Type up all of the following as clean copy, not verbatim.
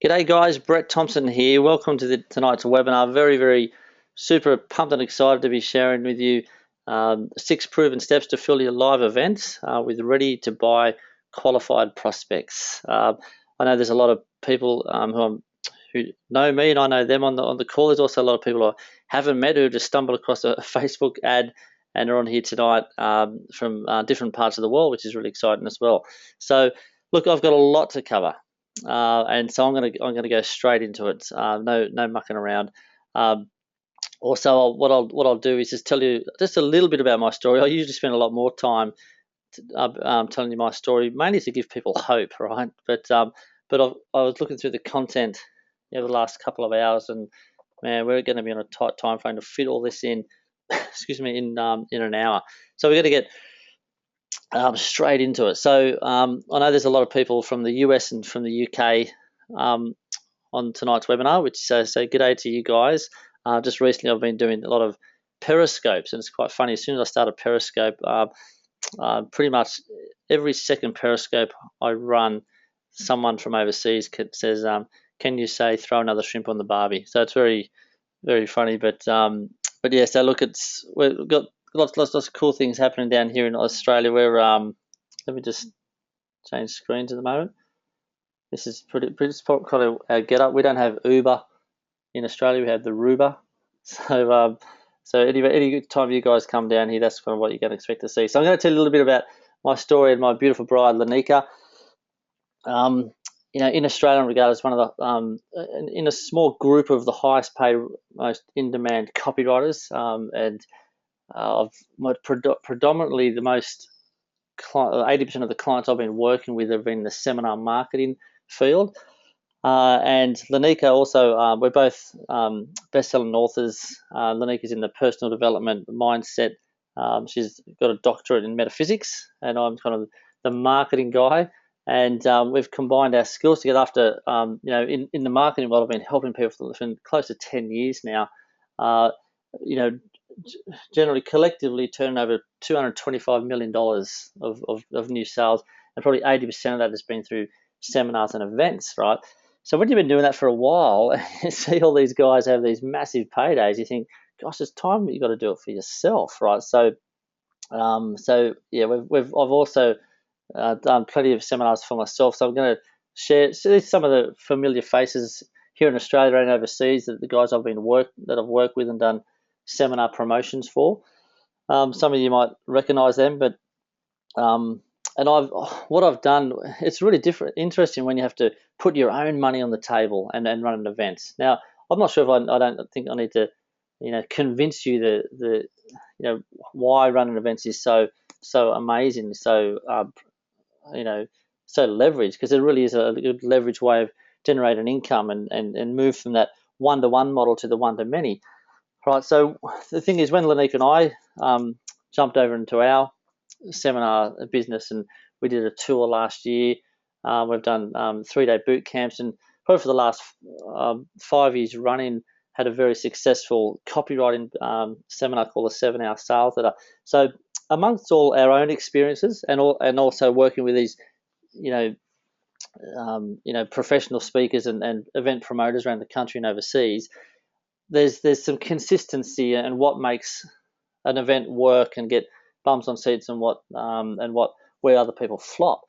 G'day guys, Brett Thompson here. Welcome to tonight's webinar. Very super pumped and excited to be sharing with you 6 proven steps to fill your live events with ready to buy qualified prospects. I know there's a lot of people who know me and I know them on the call. There's also a lot of people I haven't met who just stumbled across a Facebook ad and are on here tonight from different parts of the world, which is really exciting as well. So look, I've got a lot to cover. And so I'm gonna go straight into it. No mucking around. Also, what I'll do is just tell you just a little bit about my story. I usually spend a lot more time telling you my story, mainly to give people hope, right? But I was looking through the content the last couple of hours, and man, we're going to be on a tight time frame to fit all this in. excuse me, in an hour. So we're going to get straight into it. So I know there's a lot of people from the US and from the UK on tonight's webinar, which so good day to you guys. Just recently I've been doing a lot of periscopes, and it's quite funny. As soon as I start a periscope, pretty much every second periscope I run, someone from overseas says, can you say throw another shrimp on the barbie? So it's very funny, but yeah, so look, we've got lots of cool things happening down here in Australia. Where let me just change screens at the moment. This is pretty kind of our get up. We don't have Uber in Australia. We have the Ruber. So any time you guys come down here, that's kind of what you're going to expect to see. So I'm going to tell you a little bit about my story and my beautiful bride, Lanika. In Australia, regarded as one of the in a small group of the highest paid, most in-demand copywriters, and predominantly the most 80% of the clients I've been working with have been in the seminar marketing field. And Lanika also, we're both best-selling authors. Lanika's in the personal development mindset. She's got a doctorate in metaphysics, and I'm kind of the marketing guy. And we've combined our skills together after, in the marketing world, I've been helping people for close to 10 years now. Generally collectively turning over $225 million of new sales, and probably 80% of that has been through seminars and events, right? So when you've been doing that for a while and you see all these guys have these massive paydays, you think, gosh, it's time that you got to do it for yourself, right? So yeah, I've also done plenty of seminars for myself. So I'm going to share some of the familiar faces here in Australia and overseas, that the guys I've worked with and done seminar promotions for. Some of you might recognize them, but what I've done, it's really interesting when you have to put your own money on the table and run an event. Now, I'm not sure if I don't think I need to, convince you the why running events is so amazing, so so leveraged, because it really is a good leverage way of generating income and move from that one-to-one model to the one-to-many. Right. So the thing is, when Lanika and I jumped over into our seminar business, and we did a tour last year. We've done 3-day boot camps, and probably for the last 5 years running, had a very successful copywriting seminar called the 7-Hour Sales Letter. So amongst all our own experiences and also working with these, professional speakers and event promoters around the country and overseas, there's some consistency in what makes an event work and get bums on seats, and where other people flop.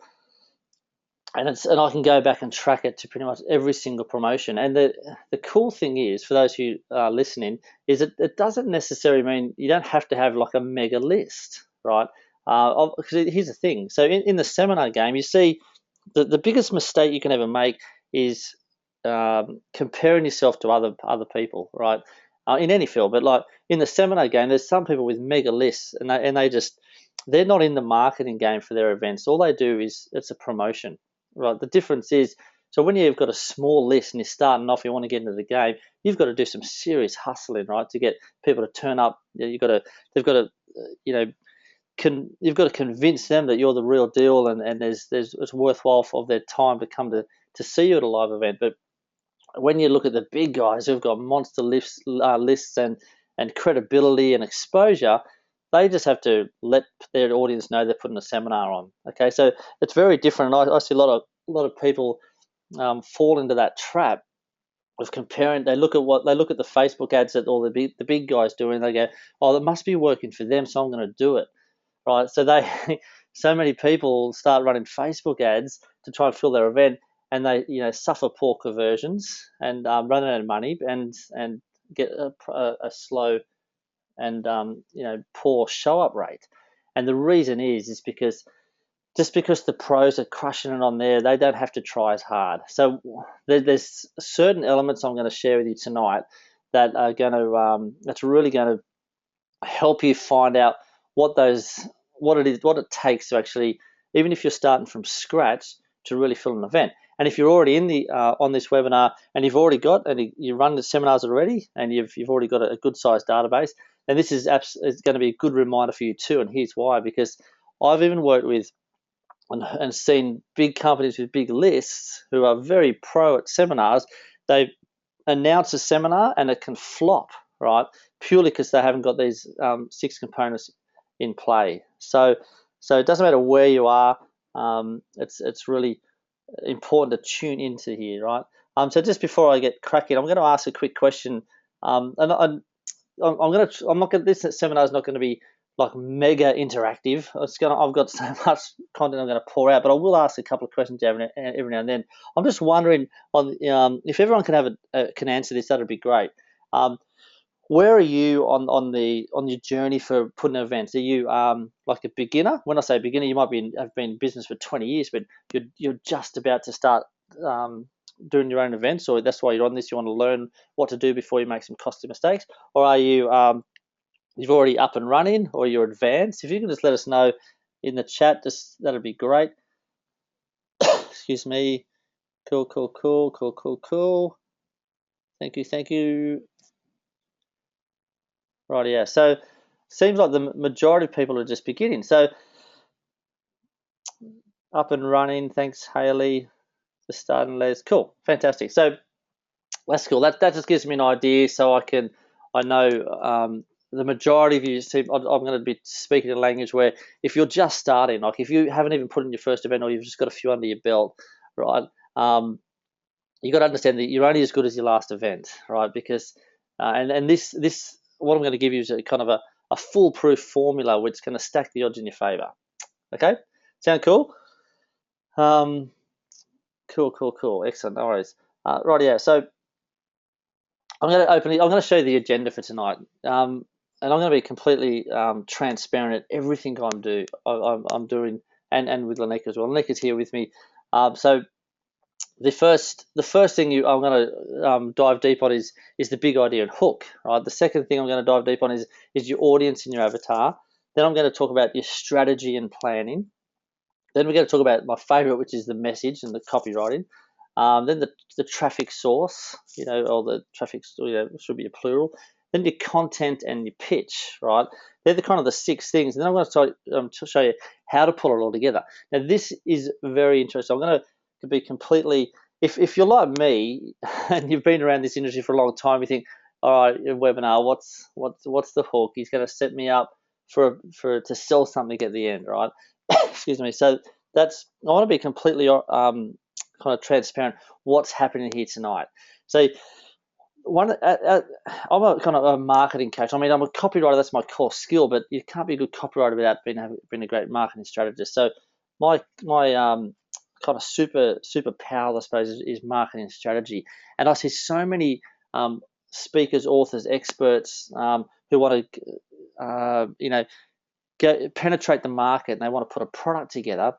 And I can go back and track it to pretty much every single promotion. And the cool thing is, for those who are listening, is it doesn't necessarily mean you don't have to have like a mega list, right? Because here's the thing. So in the seminar game, you see the biggest mistake you can ever make is comparing yourself to other people, right? In any field, but like in the seminar game, there's some people with mega lists, and they're not in the marketing game for their events. All they do is it's a promotion, right? The difference is, so when you've got a small list and you're starting off, you want to get into the game, you've got to do some serious hustling, right, to get people to turn up. You've got to convince them that you're the real deal, and it's worthwhile of their time to come to see you at a live event. But when you look at the big guys who've got monster lists and credibility and exposure, they just have to let their audience know they're putting a seminar on. Okay, so it's very different. I see a lot of people fall into that trap of comparing. They look at the Facebook ads that all the big guys do, and they go, "Oh, it must be working for them, so I'm going to do it." Right? So so many people start running Facebook ads to try and fill their event, and they suffer poor conversions and run out of money and get a slow and poor show up rate. And the reason is because just because the pros are crushing it on there, they don't have to try as hard. So there's certain elements I'm going to share with you tonight that are going to that's really going to help you find out what it takes to actually, even if you're starting from scratch, to really fill an event. And if you're already in the on this webinar and you've already got and you run the seminars already and you've already got a good sized database, then this is going to be a good reminder for you too. And here's why: because I've even worked with and seen big companies with big lists who are very pro at seminars. They announce a seminar and it can flop, right? Purely because they haven't got these 6 components in play. So it doesn't matter where you are. It's really important to tune into here, right? So just before I get cracking, I'm going to ask a quick question. And I'm not going. This seminar is not going to be like mega interactive. I've got so much content I'm going to pour out, but I will ask a couple of questions every now and then. I'm just wondering if everyone can answer this, that'd be great. Where are you on your journey for putting events? Are you like a beginner? When I say beginner, you might have been in business for 20 years, but you're just about to start doing your own events, or that's why you're on this. You want to learn what to do before you make some costly mistakes, or are you you've already up and running, or you're advanced? If you can just let us know in the chat, that'd be great. Excuse me. Cool. Thank you. Right, yeah. So seems like the majority of people are just beginning. So up and running. Thanks, Haley, for starting, Les. Cool, fantastic. So that's cool. That just gives me an idea, so I know the majority of you. I'm going to be speaking a language where if you're just starting, like if you haven't even put in your first event or you've just got a few under your belt, right? You got to understand that you're only as good as your last event, right? Because and this what I'm going to give you is a kind of a foolproof formula which is going to stack the odds in your favor. Okay, sound cool? Cool. Excellent. No worries. Right, yeah. So I'm going to show you the agenda for tonight, and I'm going to be completely transparent at everything I'm doing, and with Lanika as well. Lanika's here with me. So the first thing I'm going to dive deep on is the big idea and hook. Right. The second thing I'm going to dive deep on is your audience and your avatar. Then I'm going to talk about your strategy and planning. Then we're going to talk about my favorite, which is the message and the copywriting. Then the traffic source, or the traffic, should be a plural. Then your content and your pitch, right? They're the kind of the 6 things. And then I'm going to show you how to pull it all together. Now, this is very interesting. I'm going to be completely, if you're like me and you've been around this industry for a long time, you think, all right, a webinar, what's the hook? He's going to set me up to sell something at the end, right? Excuse me. So I want to be completely kind of transparent what's happening here tonight. So I'm a kind of a marketing coach. I mean, I'm a copywriter. That's my core skill, but you can't be a good copywriter without being a great marketing strategist. So my kind of super power, I suppose, is marketing strategy. And I see so many speakers, authors, experts who want to penetrate the market, and they want to put a product together.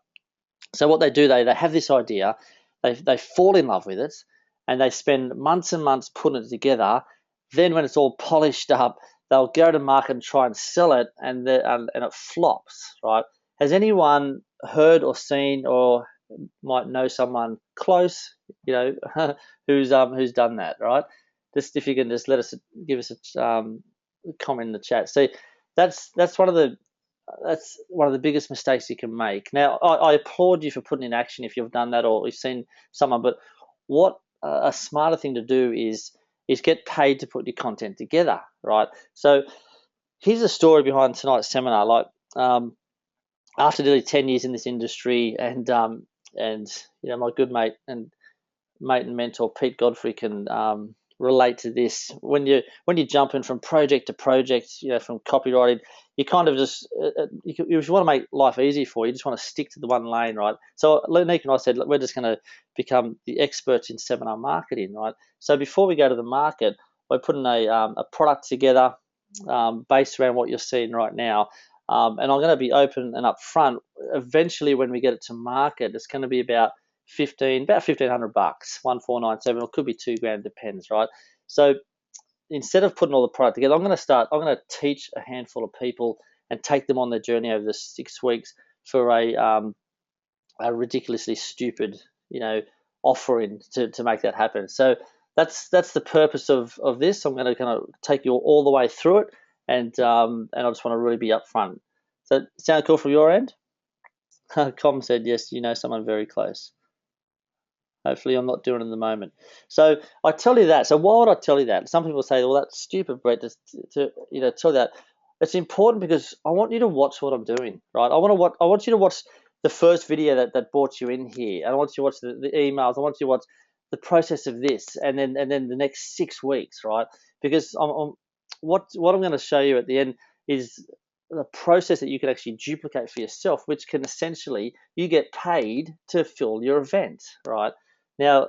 So what they do, they have this idea, they fall in love with it, and they spend months and months putting it together. Then when it's all polished up, they'll go to market and try and sell it, and it flops, right? Has anyone heard or seen or might know someone close, who's done that, right? Just if you can just give us a comment in the chat. So that's one of the biggest mistakes you can make. Now, I applaud you for putting in action if you've done that or you've seen someone, but what a smarter thing to do is get paid to put your content together, right? So here's a story behind tonight's seminar. Like after nearly 10 years in this industry, and my good mate and mate and mentor Pete Godfrey can relate to this. When you jump in from project to project, from copywriting, you kind of just you just want to make life easy for you. You just want to stick to the one lane, right? So Lenique and I said, we're just going to become the experts in seminar marketing, right? So before we go to the market, we're putting a product together based around what you're seeing right now. And I'm going to be open and upfront. Eventually, when we get it to market, it's going to be about $1,500, 1,497. It could be $2,000, depends, right? So instead of putting all the product together, I'm going to teach a handful of people and take them on their journey over the 6 weeks for a ridiculously stupid, offering to make that happen. So that's the purpose of this. I'm going to kind of take you all the way through it, and I just want to really be upfront. So sound cool from your end? Com said yes. You know someone very close. Hopefully, I'm not doing it in the moment. So I tell you that. So why would I tell you that? Some people say, "Well, that's stupid, Brett." To tell you that. It's important because I want you to watch what I'm doing, right? I want you to watch the first video that brought you in here. I want you to watch the emails. I want you to watch the process of this, and then the next 6 weeks, right? Because what I'm going to show you at the end is the process that you can actually duplicate for yourself, which can essentially you get paid to fill your event, right? Now,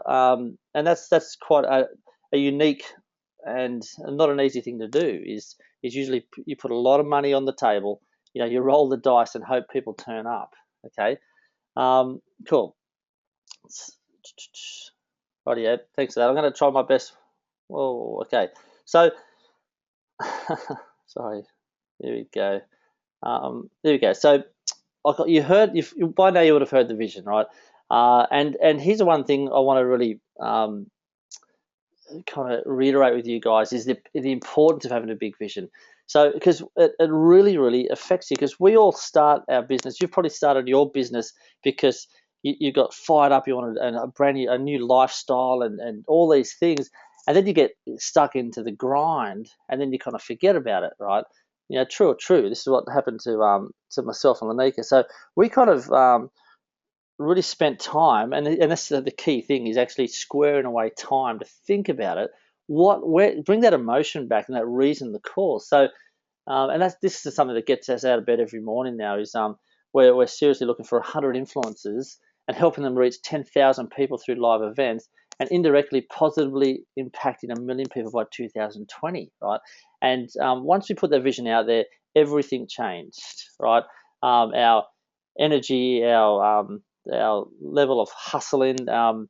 and that's quite a unique and not an easy thing to do. Is usually you put a lot of money on the table. You roll the dice and hope people turn up. Okay, cool. Rightio, thanks for that. I'm going to try my best. Oh, okay. So, sorry. There we go. There we go. So, by now you would have heard the vision, right? And here's the one thing I want to really kind of reiterate with you guys is the importance of having a big vision. So because it really, really affects you, because we all start our business. You've probably started your business because you got fired up, you wanted a new lifestyle and all these things, and then you get stuck into the grind, and then you kind of forget about it, right? True or true. This is what happened to myself and Lanika. So we kind of really spent time, and that's the key thing, is actually squaring away time to think about it. Bring that emotion back and that reason, the cause. So, and this is something that gets us out of bed every morning now. Is we're seriously looking for 100 influencers and helping them reach 10,000 people through live events, and indirectly positively impacting 1 million people by 2020, right? And once we put that vision out there, everything changed, right? Our energy, our level of hustling, our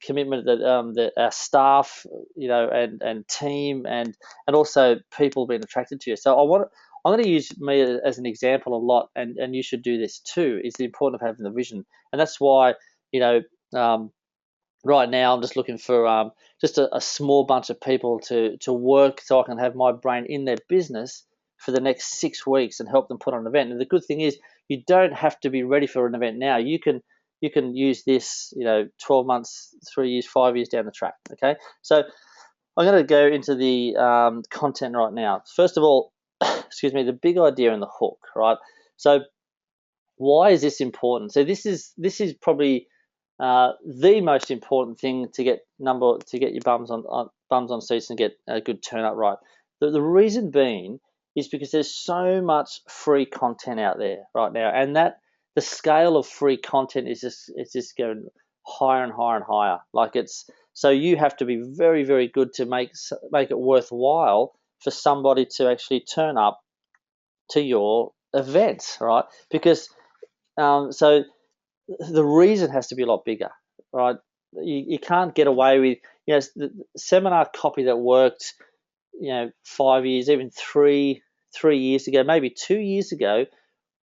commitment that our staff, and team, and also people being attracted to you. So I'm going to use me as an example a lot, and you should do this too. Is the importance of having the vision, and that's why right now I'm just looking for just a small bunch of people to work, so I can have my brain in their business for the next 6 weeks and help them put on an event. And the good thing is, you don't have to be ready for an event now. You can use this 12 months, 3 years, 5 years down the track. Okay, so I'm going to go into the content right now. First of all, excuse me, the big idea and the hook, right? So why is this important? So this is probably the most important thing to get your bums on seats and get a good turn up, right? The reason being is because there's so much free content out there right now, and that the scale of free content is just going higher and higher and higher. So you have to be very, very good to make it worthwhile for somebody to actually turn up to your event, right? Because so the reason has to be a lot bigger, right? You can't get away with the seminar copy that worked 5 years, even three years ago, maybe 2 years ago,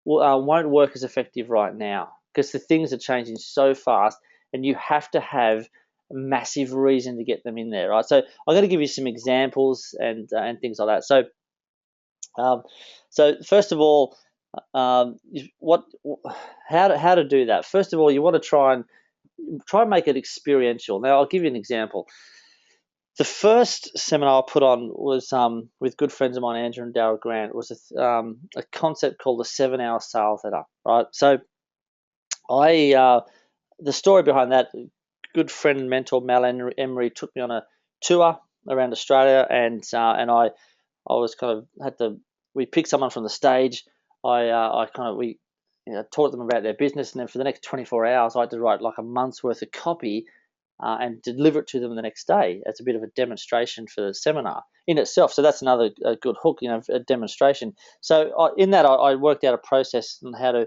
won't work as effective right now, because the things are changing so fast, and you have to have a massive reason to get them in there, right? So I'm going to give you some examples and things like that. So first of all, how to do that? First of all, you want to try and make it experiential. Now, I'll give you an example. The first seminar I put on was with good friends of mine, Andrew and Darryl Grant. It was a concept called the 7-hour sales letter, right? So the story behind that, good friend and mentor Mal Emery took me on a tour around Australia, and I was kind of we picked someone from the stage. We taught them about their business, and then for the next 24 hours, I had to write like a month's worth of copy and deliver it to them the next day. It's a bit of a demonstration for the seminar in itself. So that's another good hook, a demonstration. So in that, I worked out a process on how to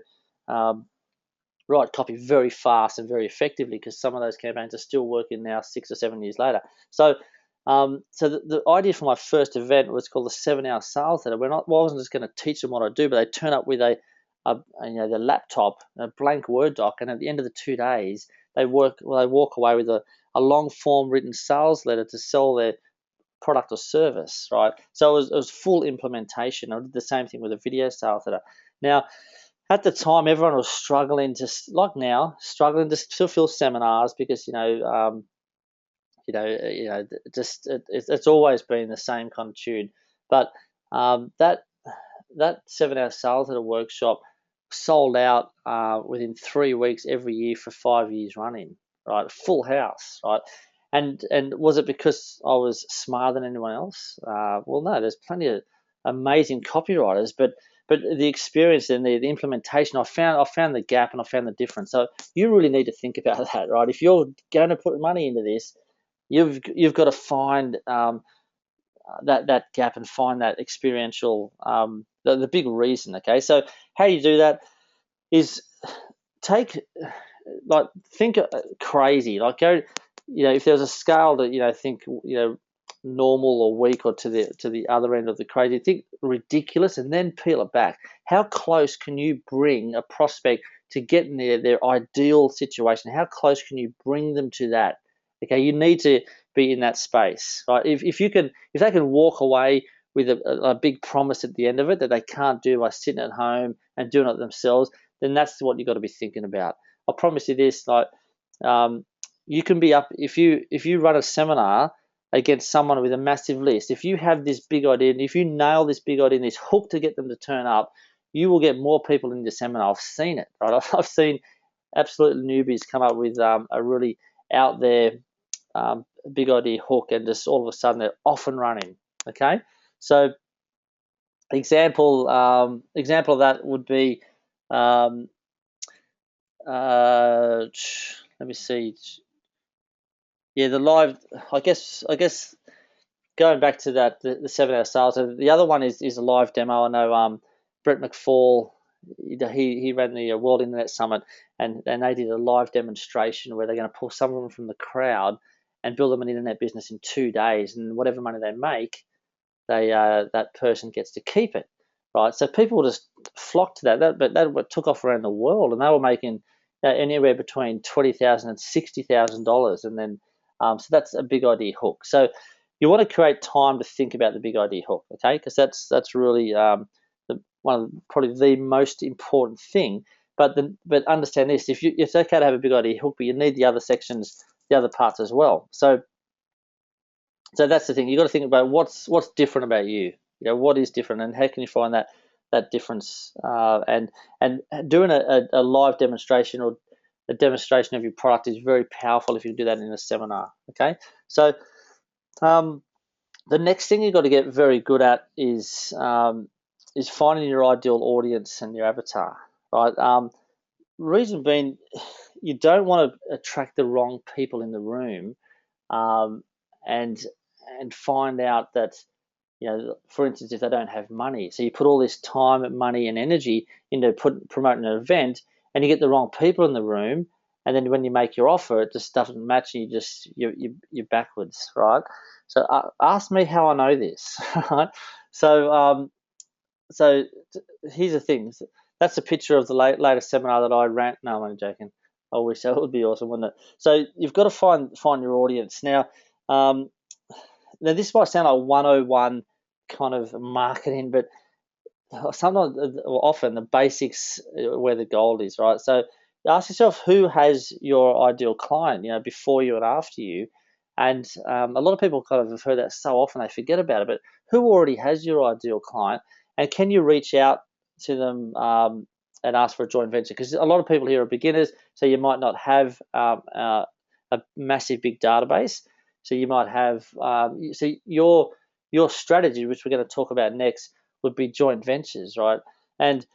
write copy very fast and very effectively, because some of those campaigns are still working now 6 or 7 years later. So the idea for my first event was called the 7-hour sales letter. I wasn't just going to teach them what I do, but they turn up with their laptop, a blank Word doc, and at the end of the 2 days, they walk away with a long form written sales letter to sell their product or service, right? So it was full implementation. I did the same thing with a video sales letter. Now, at the time, everyone was struggling to fulfill seminars, because it's always been the same kind of tune. But that 7-hour sales at a workshop sold out within 3 weeks every year for 5 years running, right? Full house, right? And was it because I was smarter than anyone else? Well, no. There's plenty of amazing copywriters, but the experience and the implementation, I found the gap and I found the difference. So you really need to think about that, right? If you're going to put money into this, you've got to find that gap and find that experiential, the big reason. Okay, so how you do that is think crazy. Like go, if there's a scale that think normal or weak, or to the other end of the crazy, think ridiculous, and then peel it back. How close can you bring a prospect to getting their ideal situation? How close can you bring them to that? Okay, you need to be in that space, right? If they can walk away with a big promise at the end of it that they can't do by sitting at home and doing it themselves, then that's what you've got to be thinking about. I promise you this, you can be up if you run a seminar against someone with a massive list. If you have this big idea, and if you nail this big idea and this hook to get them to turn up, you will get more people in the seminar. I've seen it, right? I've seen absolute newbies come up with a really out there big idea hook, and just all of a sudden they're off and running. Okay, so example of that would be let me see. Yeah, the live. I guess going back to that, the 7-hour sales. So the other one is a live demo. I know Brett McFall. He ran the World Internet Summit, and they did a live demonstration where they're going to pull someone from the crowd and build them an internet business in 2 days, and whatever money they make, that person gets to keep it, right? So people just flocked to that. But that took off around the world, and they were making anywhere between $20,000 and $60,000, and then so that's a big idea hook. So you want to create time to think about the big idea hook, okay? Because that's really one of probably the most important thing. But understand this: it's okay to have a big idea hook, but you need the other sections, the other parts as well. So that's the thing. You got to think about what's different about you. What is different, and how can you find that difference? And doing a live demonstration or a demonstration of your product is very powerful if you do that in a seminar. Okay, so the next thing you've got to get very good at is finding your ideal audience and your avatar. Right. Reason being, you don't want to attract the wrong people in the room, and find out that, for instance, if they don't have money, so you put all this time, money, and energy into promoting an event, and you get the wrong people in the room, and then when you make your offer, it just doesn't match, and you're backwards, right? So ask me how I know this, right? So here's the thing. That's a picture of the latest seminar that I ran. No, I'm only joking. I wish that would be awesome, wouldn't it? So you've got to find your audience. Now this might sound like 101 kind of marketing, but sometimes, or often, the basics where the gold is, right? So ask yourself, who has your ideal client, before you and after you? And a lot of people kind of have heard that so often they forget about it, but who already has your ideal client? And can you reach out to them and ask for a joint venture? Because a lot of people here are beginners, so you might not have a massive big database. So you might have so your strategy, which we're going to talk about next, would be joint ventures, right? And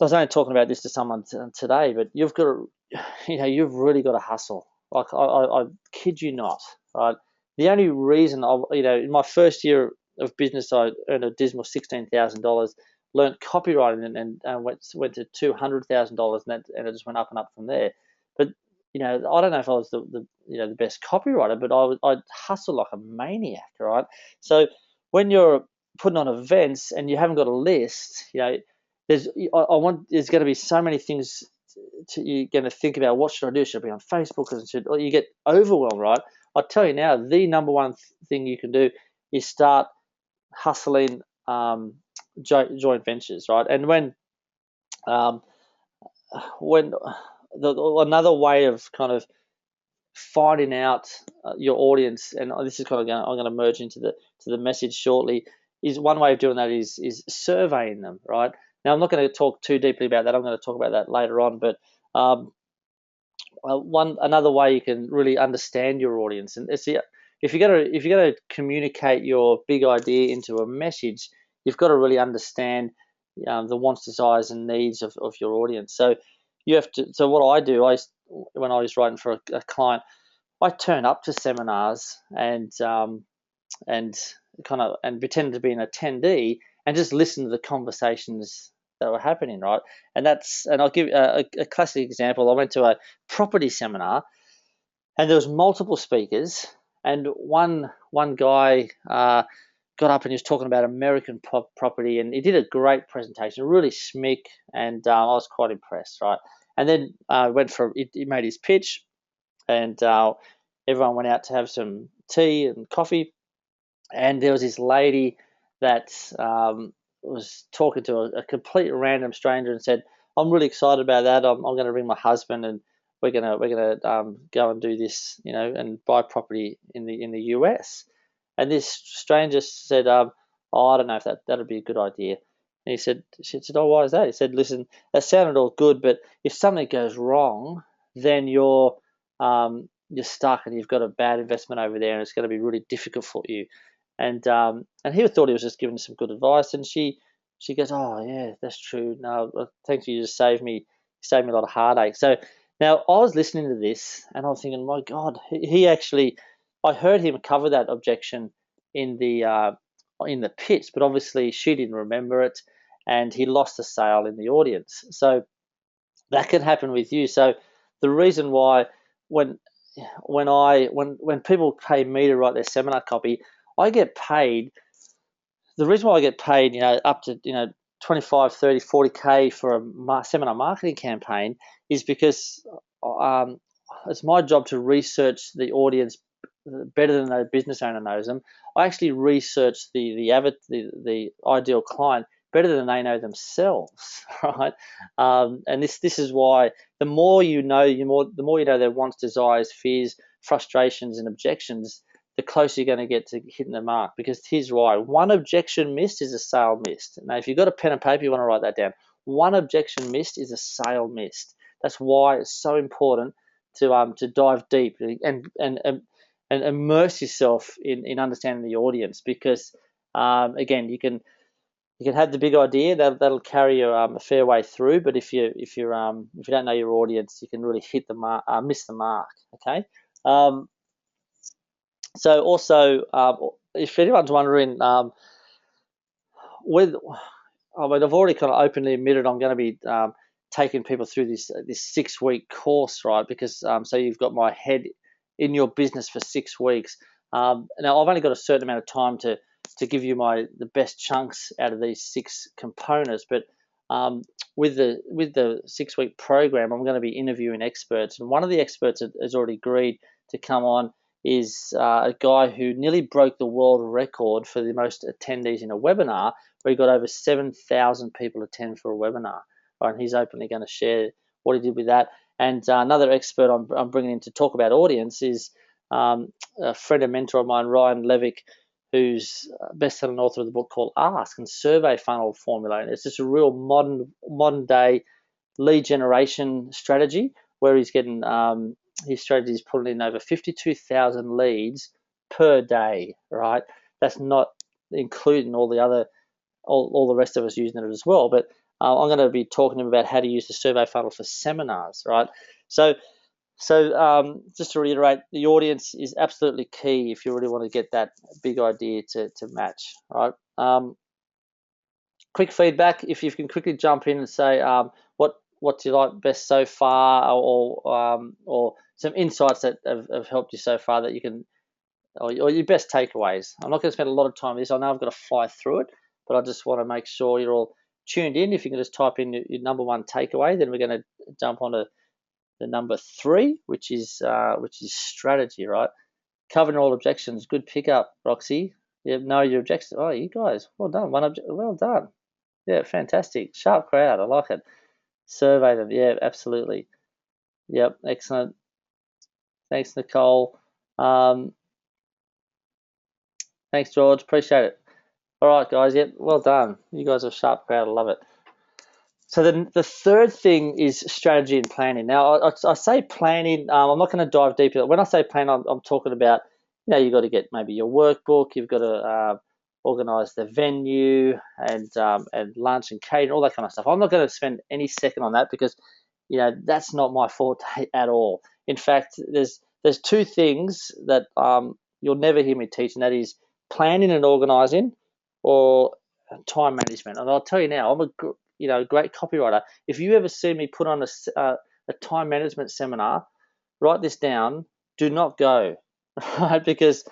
I was only talking about this to someone today, but you've got to, you've really got to hustle. Like I kid you not, right? The only reason in my first year of business, I earned a dismal $16,000, learnt copywriting and went to $200,000, and it just went up and up from there. But I don't know if I was the best copywriter, but I'd hustle like a maniac, right? So when you're putting on events and you haven't got a list, there's going to be so many things you're going to think about. What should I do? Should I be on Facebook? Or you get overwhelmed, right? I'll tell you now, the number one thing you can do is start hustling joint ventures, right? And um, when another way of kind of finding out your audience, and this is kind of I'm going to merge into the message shortly, is one way of doing that is surveying them, right? Now I'm not going to talk too deeply about that. I'm going to talk about that later on, but another way you can really understand your audience, and it's if you're going to communicate your big idea into a message, you've got to really understand the wants, desires, and needs of your audience. So you have to. So what I do, when I was writing for a client, I turn up to seminars and pretend to be an attendee and just listen to the conversations that were happening, right? And I'll give a classic example. I went to a property seminar, and there was multiple speakers, and one guy got up and he was talking about American property, and he did a great presentation, really schmick, and I was quite impressed, right? And then he made his pitch, and everyone went out to have some tea and coffee, and there was this lady that was talking to a complete random stranger and said, "I'm really excited about that. I'm going to bring my husband, and we're gonna go and do this, and buy property in the US." And this stranger said, "Oh, I don't know if that'd be a good idea." And she said, "Oh, why is that?" He said, "Listen, that sounded all good, but if something goes wrong, then you're stuck, and you've got a bad investment over there, and it's going to be really difficult for you." And he thought he was just giving some good advice, and she goes, "Oh yeah, that's true. No, thank you. You just saved me a lot of heartache." So now I was listening to this, and I was thinking, my God, he actually, I heard him cover that objection in the pitch, but obviously she didn't remember it, and he lost the sale in the audience. So that can happen with you. So the reason why when people pay me to write their seminar copy, I get paid. The reason why I get paid, up to 25, 30, 40K for a seminar marketing campaign is because it's my job to research the audience better than the business owner knows them. I actually research the ideal client better than they know themselves, right? And this is why the more you know, the more you know their wants, desires, fears, frustrations, and objections, the closer you're going to get to hitting the mark. Because here's why: one objection missed is a sale missed. Now, if you've got a pen and paper, you want to write that down. One objection missed is a sale missed. That's why it's so important to dive deep and immerse yourself in understanding the audience, because again, you can have the big idea that'll carry you a fair way through, but if you don't know your audience, you can really hit the mark, miss the mark. Okay. So also, if anyone's wondering, I've already kind of openly admitted I'm going to be taking people through this 6-week course, right? Because so you've got my head in your business for 6 weeks. Now I've only got a certain amount of time to give you the best chunks out of these 6 components, but with the 6-week program, I'm going to be interviewing experts, and one of the experts has already agreed to come on is a guy who nearly broke the world record for the most attendees in a webinar, where he got over 7,000 people attend for a webinar. Right, and he's openly going to share what he did with that. And another expert I'm bringing in to talk about audience is a friend and mentor of mine, Ryan Levick, who's best-selling author of the book called Ask and Survey Funnel Formula. And it's just a real modern day lead generation strategy, where he's getting his strategy is pulling in over 52,000 leads per day, right? That's not including all the rest of us using it as well. But I'm going to be talking to him about how to use the survey funnel for seminars, right? So just to reiterate, the audience is absolutely key if you really want to get that big idea to match, right? Quick feedback, if you can quickly jump in and say what do you like best so far, or some insights that have helped you so far that you can, or your best takeaways. I'm not going to spend a lot of time on this. I know I've got to fly through it, but I just want to make sure you're all tuned in. If you can just type in your number one takeaway, then we're going to jump on to the number 3, which is strategy, right? Covering all objections. Good pickup, Roxy. Yeah, know your objections. Oh, you guys, well done. Well done. Yeah, fantastic. Sharp crowd. I like it. Survey them. Yeah, absolutely. Yep, excellent. Thanks, Nicole. Thanks, George. Appreciate it. All right, guys. Yep, well done. You guys are a sharp crowd. I love it. So then the third thing is strategy and planning. Now, I say planning. I'm not going to dive deeper. When I say plan, I'm talking about, you've got to get maybe your workbook. You've got to organise the venue and lunch and catering, all that kind of stuff. I'm not going to spend any second on that because, that's not my forte at all. In fact, there's 2 things that you'll never hear me teach, and that is planning and organising, or time management. And I'll tell you now, I'm a great copywriter. If you ever see me put on a time management seminar, write this down. Do not go, right? Because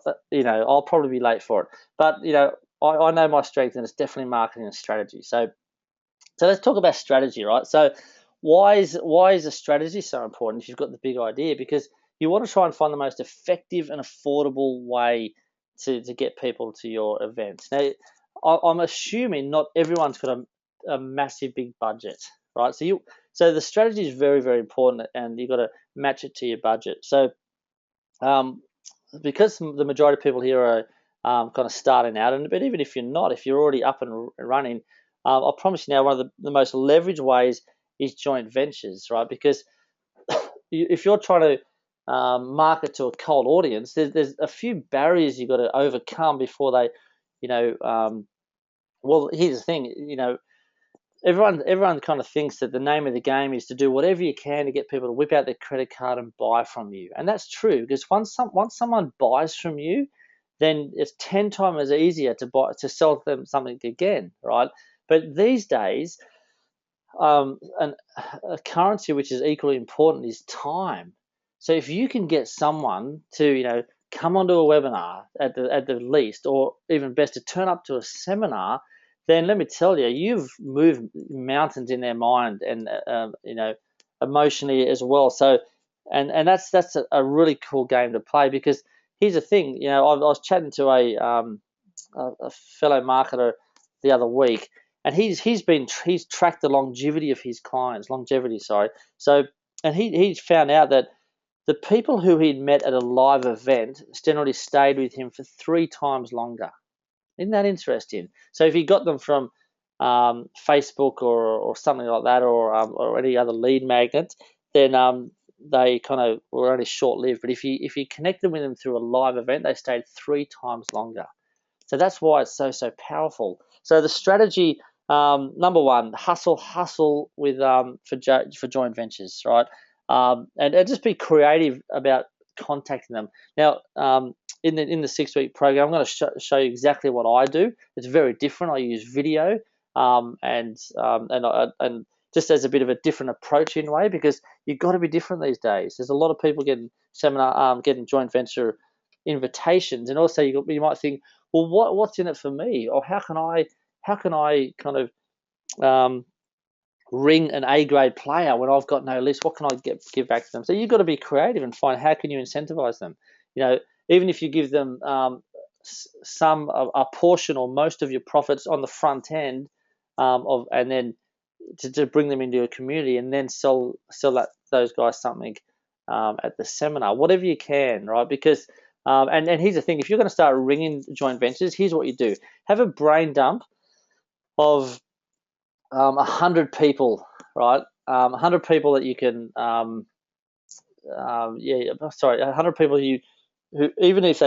I'll probably be late for it. But I know my strength, and it's definitely marketing and strategy. So let's talk about strategy, right? So why is a strategy so important if you've got the big idea? Because you want to try and find the most effective and affordable way to get people to your events. Now, I'm assuming not everyone's got a massive big budget, right? So the strategy is very, very important, and you've got to match it to your budget. So because the majority of people here are kind of starting out, but even if you're not, if you're already up and running, I promise you now, one of the most leveraged ways is joint ventures, right? Because if you're trying to market to a cold audience, there's a few barriers you've got to overcome before they, well, here's the thing, everyone kind of thinks that the name of the game is to do whatever you can to get people to whip out their credit card and buy from you, and that's true, because once someone buys from you, then it's 10 times easier to sell them something again, right? But these days, and a currency which is equally important is time. So if you can get someone to come onto a webinar at the least, or even best to turn up to a seminar, then let me tell you, you've moved mountains in their mind, and emotionally as well. So and that's a really cool game to play, because here's the thing. I was chatting to a fellow marketer the other week, and he's tracked the longevity of his clients. So, and he found out that the people who he'd met at a live event generally stayed with him for 3 times longer. Isn't that interesting? So if he got them from Facebook or something like that, or any other lead magnet, then they kind of were only short lived. But if you connected with them through a live event, they stayed 3 times longer. So that's why it's so powerful. So the strategy, number 1, hustle with for joint ventures, right? And just be creative about contacting them. Now, in the 6-week program, I'm going to show you exactly what I do. It's very different. I use video, and just as a bit of a different approach in a way, because you've got to be different these days. There's a lot of people getting getting joint venture invitations, and also you might think, well, what's in it for me, or how can I kind of ring an A-grade player when I've got no list? What can I give back to them? So you've got to be creative and find how can you incentivize them. Even if you give them a portion or most of your profits on the front end, and then to bring them into a community, and then sell those guys something at the seminar, whatever you can, right? Because and here's the thing: if you're going to start ringing joint ventures, here's what you do: have a brain dump of 100 people, right? 100 people that you can 100 people who even if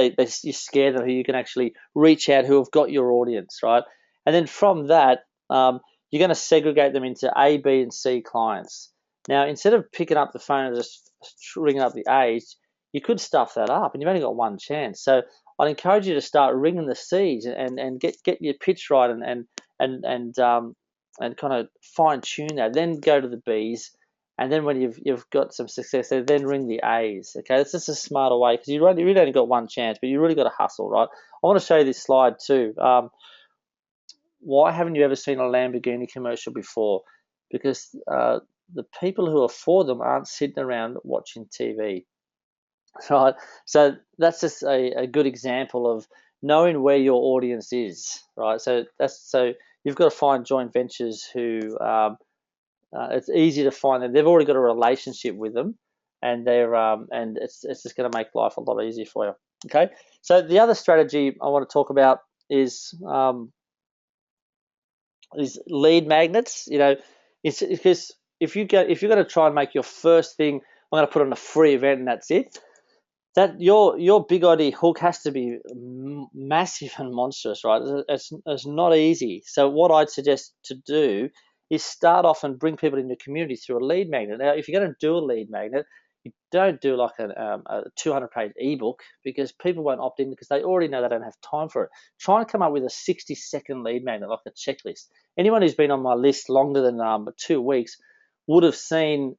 you scare them, who you can actually reach out, who have got your audience, right? And then from that, you're going to segregate them into A, B, and C clients. Now, instead of picking up the phone and just ringing up the A's, you could stuff that up, and you've only got one chance. So I'd encourage you to start ringing the C's and get your pitch right and kind of fine tune that. Then go to the B's, and then when you've got some success there, then ring the A's. Okay, that's just a smarter way because you really only got one chance, but you really got to hustle, right? I want to show you this slide too. Why haven't you ever seen a Lamborghini commercial before? Because the people who are for them aren't sitting around watching TV, right? So that's just a good example of knowing where your audience is, right? So you've got to find joint ventures who it's easy to find them. They've already got a relationship with them, and it's just going to make life a lot easier for you. Okay. So the other strategy I want to talk about is lead magnets. It's because if you're going to try and make your first thing, I'm going to put on a free event and that's it. That your big idea hook has to be massive and monstrous, right? It's not easy. So what I'd suggest to do is start off and bring people in your community through a lead magnet. Now, if you're going to do a lead magnet, you don't do like a 200-page ebook because people won't opt in because they already know they don't have time for it. Try and come up with a 60-second lead magnet, like a checklist. Anyone who's been on my list longer than 2 weeks would have seen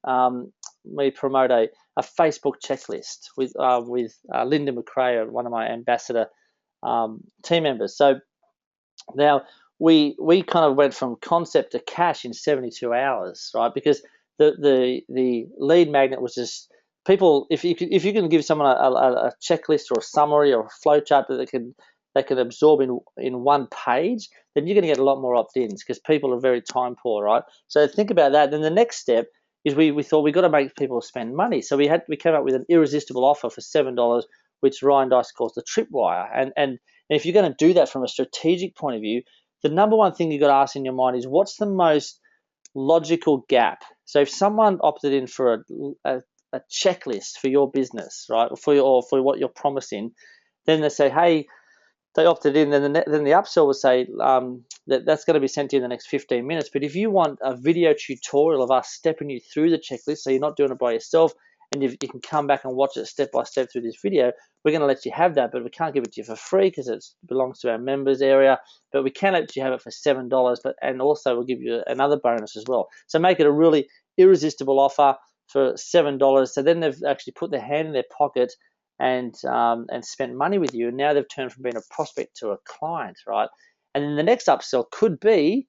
me promote a Facebook checklist with Linda McRae, one of my ambassador team members. So now we kind of went from concept to cash in 72 hours, right? Because the lead magnet was just people. If you can give someone a checklist or a summary or a flow chart that they can absorb in one page, then you're going to get a lot more opt-ins because people are very time poor, right? So think about that. Then the next step is we thought we got to make people spend money. So we came up with an irresistible offer for $7, which Ryan Dice calls the tripwire. And if you're going to do that from a strategic point of view, the number one thing you've got to ask in your mind is what's the most logical gap. So if someone opted in for a checklist for your business, right, for what you're promising, then they say, hey, they opted in, then the upsell will say that's going to be sent to you in the next 15 minutes. But if you want a video tutorial of us stepping you through the checklist, so you're not doing it by yourself, and you can come back and watch it step by step through this video, we're going to let you have that, but we can't give it to you for free because it belongs to our members area. But we can let you have it for $7, and also we'll give you another bonus as well. So make it a really irresistible offer for $7. So then they've actually put their hand in their pocket and spent money with you, and now they've turned from being a prospect to a client, right? And then the next upsell could be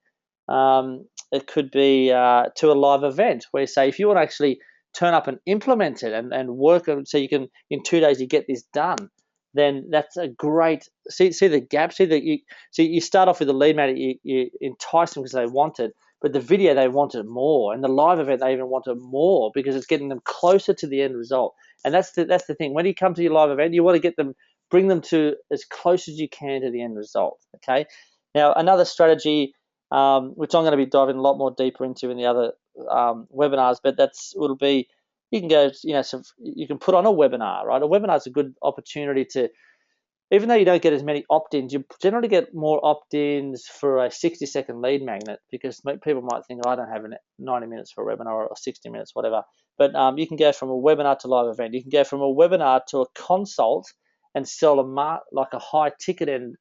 to a live event where you say if you want to actually turn up and implement it and work on, so you can in 2 days you get this done, then that's a great see the gap. You start off with the lead magnet, you entice them because they want it, but the video they want it more, and the live event they even want it more because it's getting them closer to the end result. And that's the thing. When you come to your live event, you want to bring them to as close as you can to the end result. Okay. Now another strategy, which I'm going to be diving a lot more deeper into in the other webinars, but it'll be you can go, so you can put on a webinar, right? A webinar is a good opportunity to, even though you don't get as many opt-ins, you generally get more opt-ins for a 60-second lead magnet because people might think, I don't have 90 minutes for a webinar or 60 minutes, whatever. But you can go from a webinar to live event. You can go from a webinar to a consult and sell a high-ticket end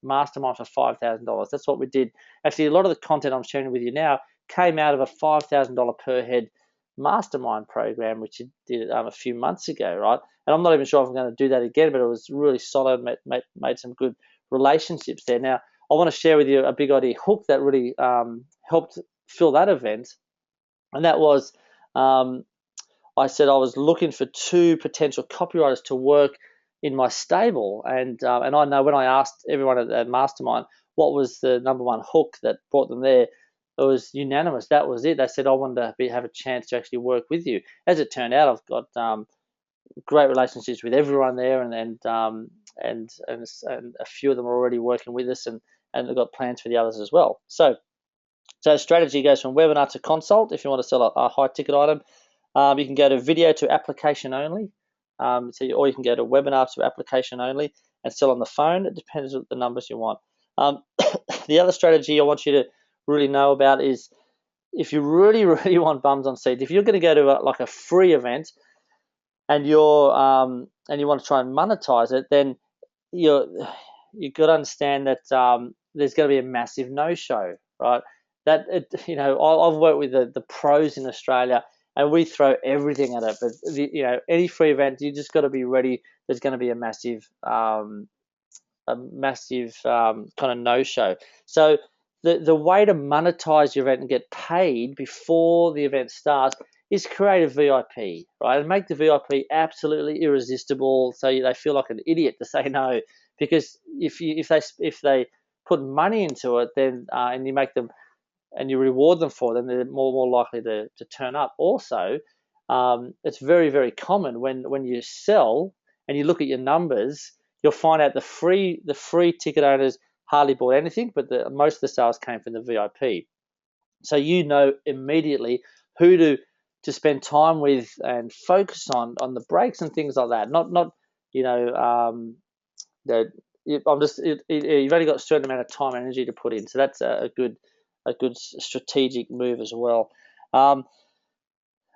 mastermind for $5,000. That's what we did. Actually, a lot of the content I'm sharing with you now came out of a $5,000 per head mastermind program, which you did a few months ago, right? And I'm not even sure if I'm going to do that again, but it was really solid, made some good relationships there. Now, I want to share with you a big idea hook that really helped fill that event, and that was I said I was looking for 2 potential copywriters to work in my stable, and I know when I asked everyone at that mastermind what was the number one hook that brought them there, it was unanimous. That was it. They said, I wanted to have a chance to actually work with you. As it turned out, I've got great relationships with everyone there, and a few of them are already working with us, and they've got plans for the others as well. So strategy goes from webinar to consult if you want to sell a high ticket item. You can go to video to application only, or you can go to webinar to application only and still on the phone. It depends on the numbers you want. The other strategy I want you to really know about is if you really, really want bums on seats, if you're going to go to like a free event and you want to try and monetize it, then you've got to understand that there's going to be a massive no-show, right? I've worked with the pros in Australia, and we throw everything at it. But any free event, you just got to be ready. There's going to be a massive kind of no-show. So the way to monetize your event and get paid before the event starts is create a VIP, right? And make the VIP absolutely irresistible, so they feel like an idiot to say no. Because if they put money into it, then and you make them and you reward them for them, they're more likely to turn up. Also, it's very, very common when you sell and you look at your numbers, you'll find out the free ticket owners hardly bought anything, but most of the sales came from the VIP. So you know immediately who to spend time with and focus on the breaks and things like that. Not you've only got a certain amount of time and energy to put in. So that's a good strategic move as well. And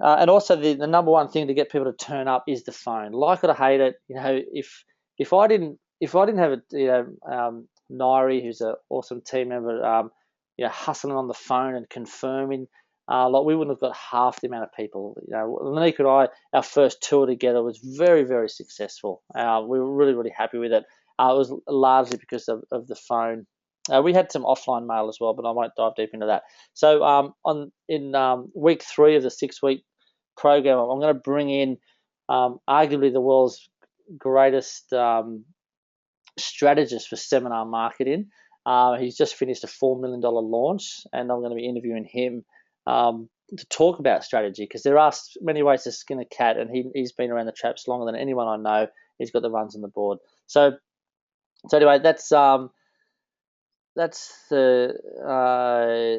also the number one thing to get people to turn up is the phone. Like it or hate it, if I didn't have Nairi, who's an awesome team member, hustling on the phone and confirming, we wouldn't have got half the amount of people. Monique and I, our first tour together was very, very successful. We were really, really happy with it. It was largely because of the phone. We had some offline mail as well, but I won't dive deep into that. So in week 3 of the 6-week program, I'm going to bring in arguably the world's greatest strategist for seminar marketing. He's just finished a $4 million launch, and I'm going to be interviewing him to talk about strategy, because there are many ways to skin a cat, and he's been around the traps longer than anyone I know. He's got the runs on the board. So anyway, that's the the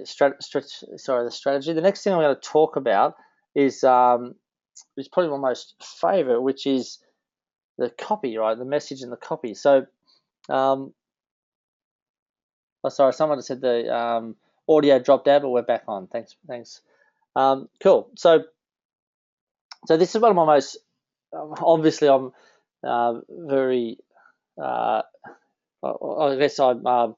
strategy. The next thing I'm going to talk about is probably my most favorite, which is the copy, right? The message and the copy. So, sorry, someone said the audio dropped out, but we're back on. Thanks. Cool. So this is one of my most. Obviously, I'm very. I guess I'm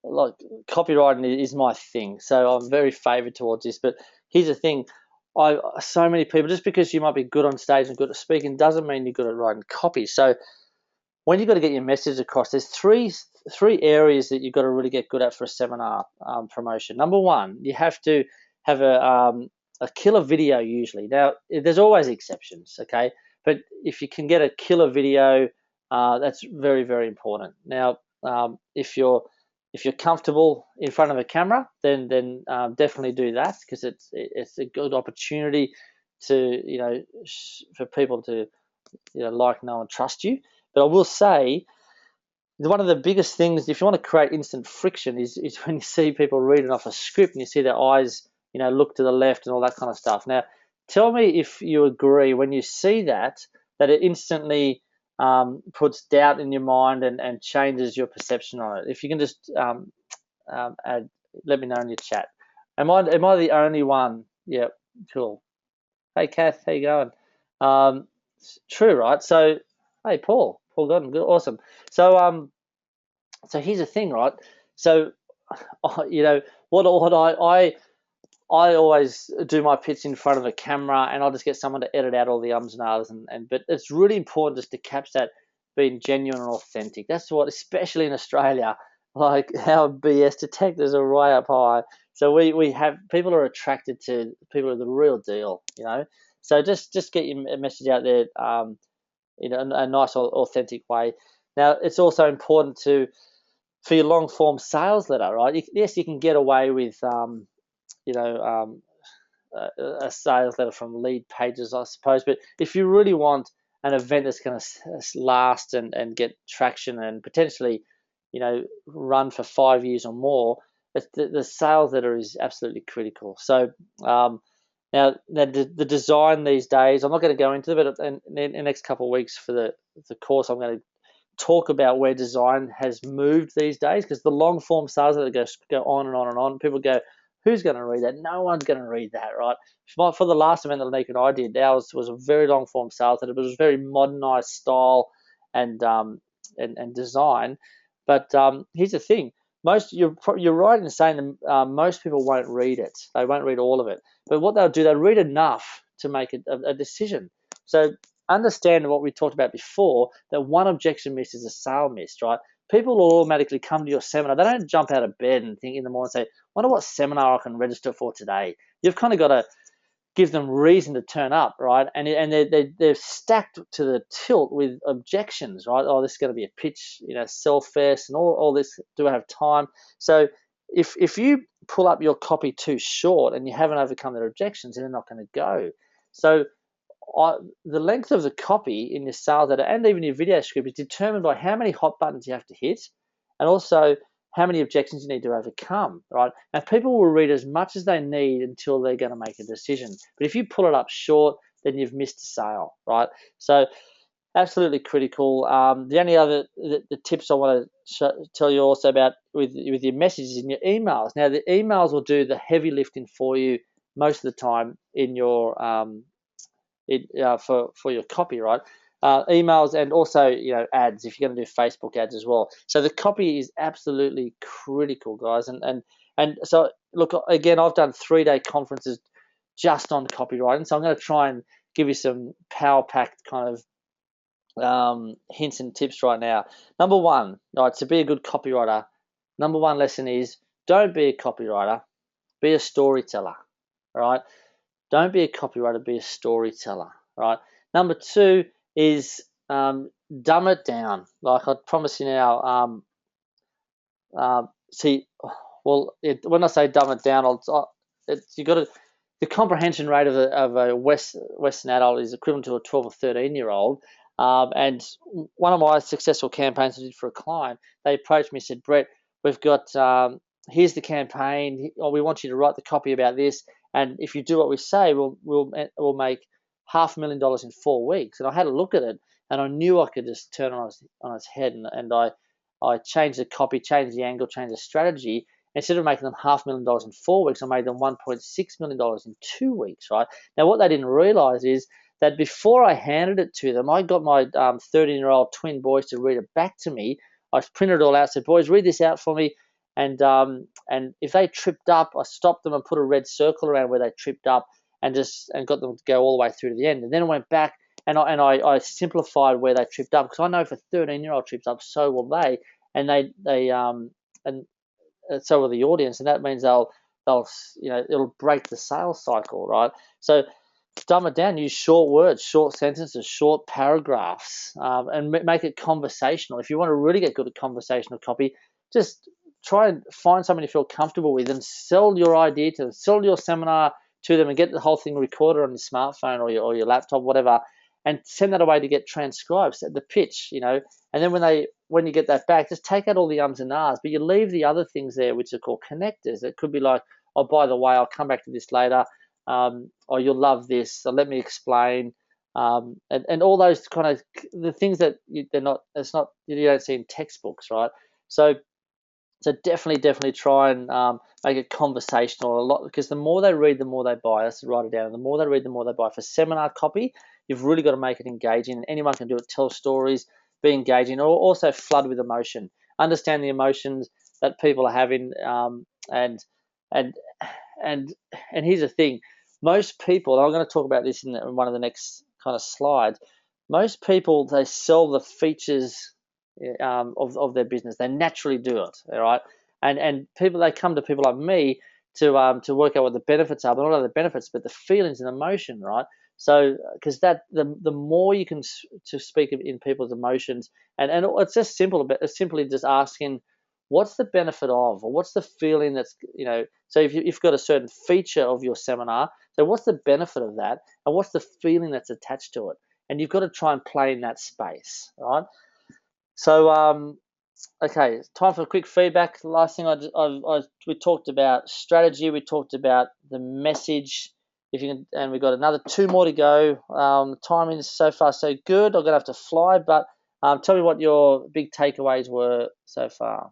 like copywriting is my thing, so I'm very favored towards this. But here's the thing: so many people, just because you might be good on stage and good at speaking, doesn't mean you're good at writing copy. So when you've got to get your message across, there's three areas that you've got to really get good at for a seminar promotion. Number one, you have to have a killer video usually. Now, there's always exceptions, okay? But if you can get a killer video, that's very, very important. Now, if you're comfortable in front of a camera, then definitely do that, because it's a good opportunity to for people to like, know, and trust you. But I will say, one of the biggest things, if you want to create instant friction, is when you see people reading off a script and you see their eyes, look to the left and all that kind of stuff. Now, tell me if you agree when you see that it instantly puts doubt in your mind and changes your perception on it. If you can just let me know in your chat. Am I the only one? Yeah, cool. Hey, Kath, how you going? True, right? So, hey, Paul Gordon, good, awesome. So so here's the thing, right? So what I always do my pitch in front of a camera, and I'll just get someone to edit out all the ums and ahs, but it's really important just to capture that being genuine and authentic. That's what, especially in Australia, like our BS detectors are way up high. So we have, people are attracted to people who are the real deal, So just get your message out there in a nice, authentic way. Now, it's also important for your long form sales letter, right? Yes, you can get away with a sales letter from lead pages, I suppose. But if you really want an event that's going to last and get traction and potentially, run for 5 years or more, the sales letter is absolutely critical. So Now, the design these days, I'm not going to go into it, but in the next couple of weeks for the course, I'm going to talk about where design has moved these days, because the long form sales that go on and on and on. People go, who's going to read that? No one's going to read that, right? For the last event that Nick and I did, ours was a very long form sales letter, but it was very modernized style and and design. But here's the thing: you're right in saying that most people won't read it. They won't read all of it. But what they'll do, they'll read enough to make a decision. So understand what we talked about before, that one objection missed is a sale missed, right? People will automatically come to your seminar. They don't jump out of bed and think in the morning and say, wonder what seminar I can register for today. You've kind of got to give them reason to turn up, right? And they're stacked to the tilt with objections, right? Oh, this is going to be a pitch, sell fest and all this. Do I have time? So if you pull up your copy too short and you haven't overcome their objections, then they're not going to go. So the length of the copy in your sales letter and even your video script is determined by how many hot buttons you have to hit, and also how many objections you need to overcome, right? Now, people will read as much as they need until they're going to make a decision. But if you pull it up short, then you've missed a sale, right? So absolutely critical. The only other the tips I want to tell you also about with your messages in your emails. Now, the emails will do the heavy lifting for you most of the time in your for your copy, right? Emails and also ads if you're going to do Facebook ads as well. So the copy is absolutely critical, guys. And so look, again, I've done 3-day conferences just on copywriting, so I'm going to try and give you some power packed kind of hints and tips right now. Number one, right, to be a good copywriter, number one lesson is don't be a copywriter, be a storyteller, right? Don't be a copywriter, be a storyteller, right? Number two is dumb it down. Like I promise you now, when I say dumb it down, you got to, the comprehension rate of a Western adult is equivalent to a 12 or 13-year-old. And one of my successful campaigns I did for a client, they approached me and said, Brett, we've got, here's the campaign, or we want you to write the copy about this. And if you do what we say, we'll make $500,000 in 4 weeks. And I had a look at it, and I knew I could just turn on its head. And I changed the copy, changed the angle, changed the strategy. Instead of making them $500,000 in 4 weeks, I made them $1.6 million in 2 weeks, right? Now, what they didn't realize is that before I handed it to them, I got my 13-year-old twin boys to read it back to me. I printed it all out, said, boys, read this out for me. And if they tripped up, I stopped them and put a red circle around where they tripped up and got them to go all the way through to the end. And then I went back and I simplified where they tripped up, because I know if a 13-year-old trips up, so will they, and and so will the audience, and that means they'll it'll break the sales cycle, right? So dumb it down, use short words, short sentences, short paragraphs, and make it conversational. If you want to really get good at conversational copy, just try and find someone you feel comfortable with and sell your idea to them, sell your seminar to them, and get the whole thing recorded on your smartphone or your laptop, whatever, and send that away to get transcribed, the pitch, and then when you get that back, just take out all the ums and ahs, but you leave the other things there, which are called connectors. It could be like, oh, by the way, I'll come back to this later, or you'll love this, so let me explain, and all those kind of the things that you don't see in textbooks, right? So definitely try and make it conversational a lot, because the more they read, the more they buy. Let's write it down. And the more they read, the more they buy. For seminar copy, you've really got to make it engaging. Anyone can do it. Tell stories, be engaging, or also flood with emotion. Understand the emotions that people are having, and and and here's the thing: most people, and I'm going to talk about this in one of the next kind of slides. Most people, they sell the features of their business. They naturally do it, all right. And people, they come to people like me to work out what the benefits are, but not only the benefits, but the feelings and emotion, right? So because that the more you can to speak in people's emotions, and it's just simple, but it's simply just asking, what's the benefit of, or what's the feeling that's, so if you've got a certain feature of your seminar, so what's the benefit of that, and what's the feeling that's attached to it, and you've got to try and play in that space, right? So, okay, time for quick feedback. The last thing we talked about strategy, we talked about the message, If you can, and we've got another 2 more to go. Timing is so far so good. I'm gonna have to fly, but tell me what your big takeaways were so far.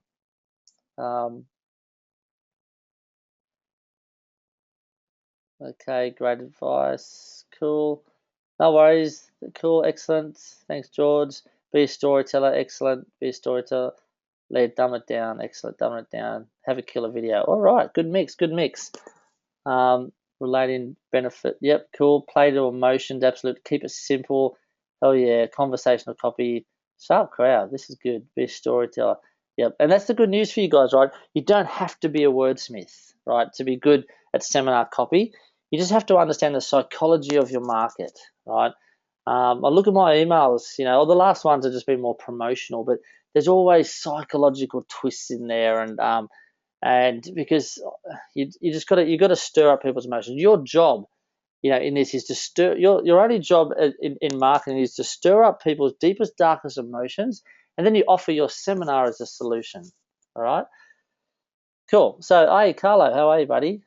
Okay, great advice. Cool. No worries. Cool, excellent. Thanks, George. Be a storyteller, excellent. Be a storyteller. Dumb it down, excellent. Dumb it down. Have a killer video. All right, good mix, good mix. Relating benefit. Yep, cool. Play to emotions, absolute. Keep it simple. Oh yeah, conversational copy. Sharp crowd. This is good. Be a storyteller. Yep, and that's the good news for you guys, right? You don't have to be a wordsmith, right, to be good at seminar copy. You just have to understand the psychology of your market, right? I look at my emails, all the last ones have just been more promotional, but there's always psychological twists in there, and because you just got to stir up people's emotions. Your job, in this is to stir your only job in marketing is to stir up people's deepest, darkest emotions, and then you offer your seminar as a solution. All right, cool. So, hey, Carlo, how are you, buddy?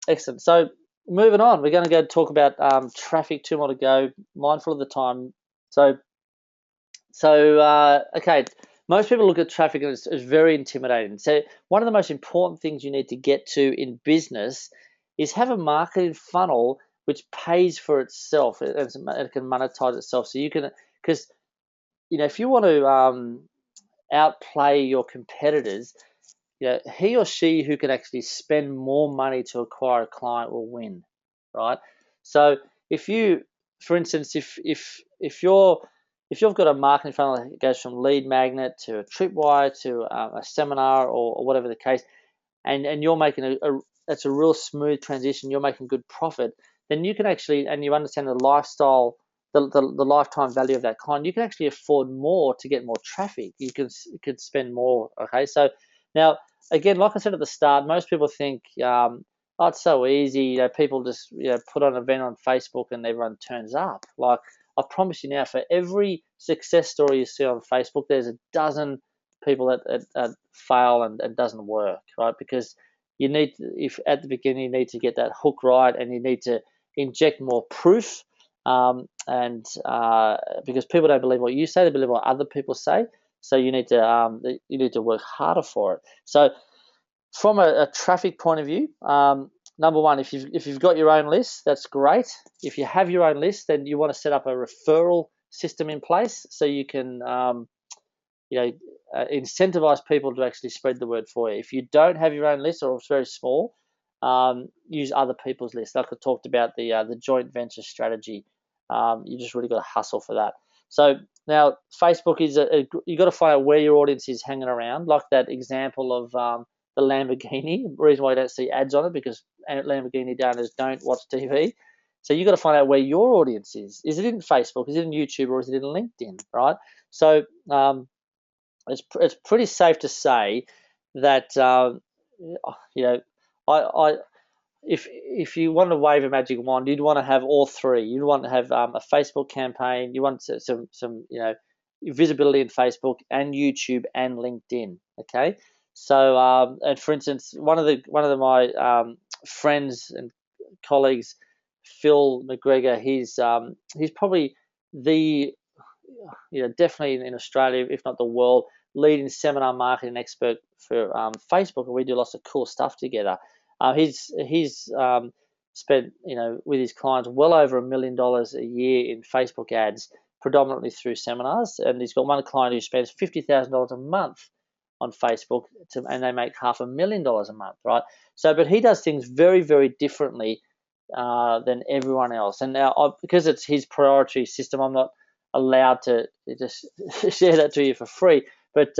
Excellent. So, moving on, we're going to go talk about traffic. 2 more to go. Mindful of the time. Okay, most people look at traffic and it's very intimidating. So one of the most important things you need to get to in business is have a marketing funnel which pays for itself and it can monetize itself. So you can, because if you want to outplay your competitors, he or she who can actually spend more money to acquire a client will win, right? So if you, for instance, if you've got a marketing funnel that goes from lead magnet to a tripwire to a seminar or whatever the case, and you're making that's a real smooth transition, you're making good profit, then you can actually, and you understand the lifestyle, the lifetime value of that client, you can actually afford more to get more traffic. You could spend more. Okay, so now again, like I said at the start, most people think, oh, it's so easy. People just put on an event on Facebook and everyone turns up. Like, I promise you now, for every success story you see on Facebook, there's a dozen people that fail and doesn't work, right? Because you need to, if at the beginning you need to get that hook right, and you need to inject more proof, and because people don't believe what you say, they believe what other people say. So you need to work harder for it. So from a traffic point of view, number one, if you've got your own list, that's great. If you have your own list, then you want to set up a referral system in place so you can incentivize people to actually spread the word for you. If you don't have your own list or it's very small, use other people's lists. Like I talked about the joint venture strategy. You just really got to hustle for that. So now Facebook is you got to find out where your audience is hanging around. Like that example of the Lamborghini. The reason why I don't see ads on it, because Lamborghini owners don't watch TV. So you got to find out where your audience is. Is it in Facebook? Is it in YouTube? Or is it in LinkedIn? Right. So it's pretty safe to say that I if you want to wave a magic wand, you'd want to have all three. You'd want to have a Facebook campaign. You want some visibility in Facebook and YouTube and LinkedIn. Okay, so and for instance, one of my friends and colleagues, Phil McGregor, he's probably the definitely in Australia, if not the world, leading seminar marketing expert for Facebook, and we do lots of cool stuff together. He's spent with his clients well over $1 million a year in Facebook ads, predominantly through seminars, and he's got one client who spends $50,000 a month on Facebook, and they make $500,000 a month, right? So, but he does things very, very differently than everyone else, and now because it's his priority system, I'm not allowed to just share that to you for free. But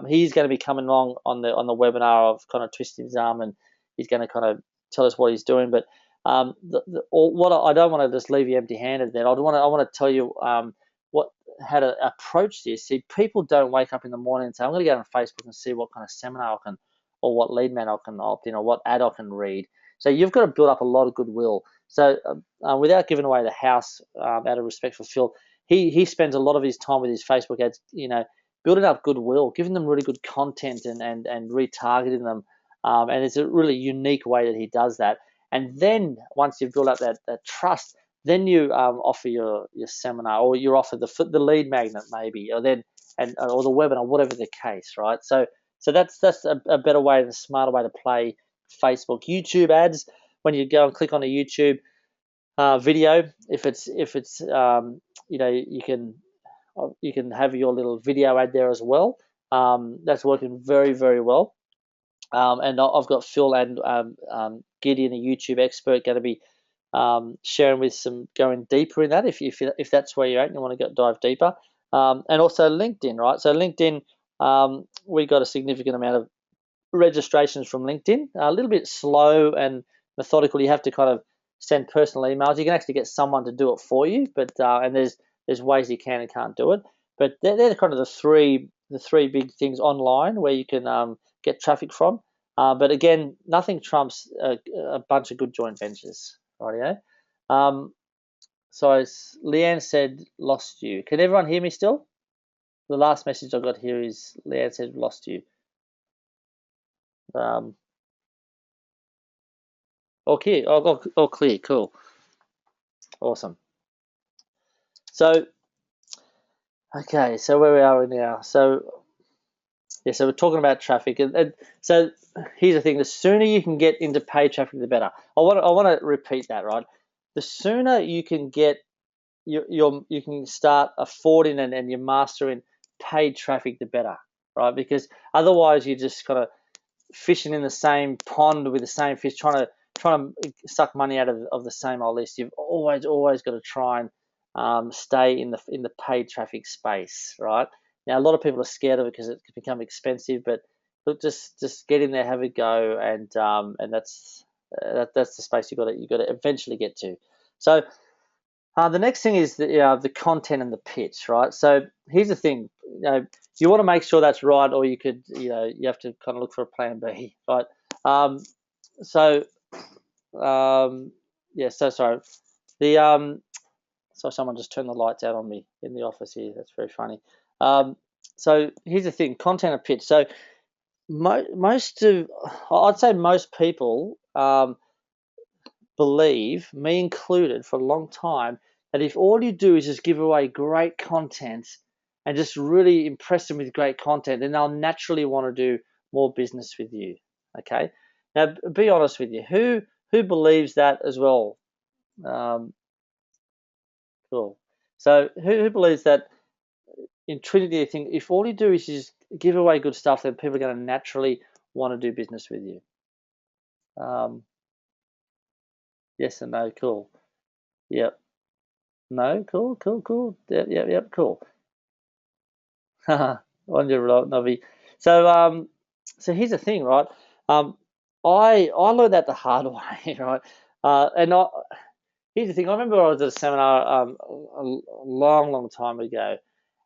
he's going to be coming along on the webinar of kind of twisting his arm, and he's going to kind of tell us what he's doing. But what I don't want to just leave you empty-handed. Then I want to tell you how to approach this. See, people don't wake up in the morning and say, I'm going to go on Facebook and see what kind of seminar I can, or what lead man I can opt in, or what ad I can read. So you've got to build up a lot of goodwill. So without giving away the house, out of respect for Phil, he spends a lot of his time with his Facebook ads, building up goodwill, giving them really good content and retargeting them. And it's a really unique way that he does that. And then once you've built up that trust, then you offer your seminar, or you offer the lead magnet maybe, or the webinar, whatever the case, right? So that's a better way, and a smarter way to play Facebook. YouTube ads, when you go and click on a YouTube video, if it's you can have your little video ad there as well. That's working very, very well. And I've got Phil and Gideon, a YouTube expert, going to be sharing going deeper in that if that's where you're at and you want to dive deeper. And also LinkedIn, right? So LinkedIn, we got a significant amount of registrations from LinkedIn. A little bit slow and methodical. You have to kind of send personal emails. You can actually get someone to do it for you, but and there's ways you can and can't do it. But they're kind of the three big things online where you can get traffic from. But again, nothing trumps a bunch of good joint ventures, rightio. So Leanne said, lost you. Can everyone hear me still? The last message I got here is Leanne said, lost you. Okay, all clear, cool, awesome. So, okay, so where are we now? So, yeah, so we're talking about traffic, and so here's the thing: the sooner you can get into paid traffic, the better. I want to repeat that, right? The sooner you can get you can start affording and you're mastering paid traffic, the better, right? Because otherwise, you're just kind of fishing in the same pond with the same fish, trying to suck money out of the same old list. You've always got to try and stay in the paid traffic space, right? Now, a lot of people are scared of it because it can become expensive, but look, just get in there, have a go, and that's the space you got to eventually get to. So the next thing is the content and the pitch, right? So here's the thing, you want to make sure that's right, or you have to kind of look for a plan B, right? So sorry. So someone just turned the lights out on me in the office here. That's very funny. So here's the thing, content and pitch. So I'd say most people believe, me included, for a long time, that if all you do is just give away great content and just really impress them with great content, then they'll naturally want to do more business with you. Okay, now be honest with you. Who believes that as well? Cool. So who believes that intrinsically they think if all you do is just give away good stuff, then people are going to naturally want to do business with you? Yes and no. Cool. Yep. No. Cool. Yep. Cool. On your right, Novi. So here's the thing, right? I learned that the hard way, right? Here's the thing. I remember I was at a seminar a long time ago,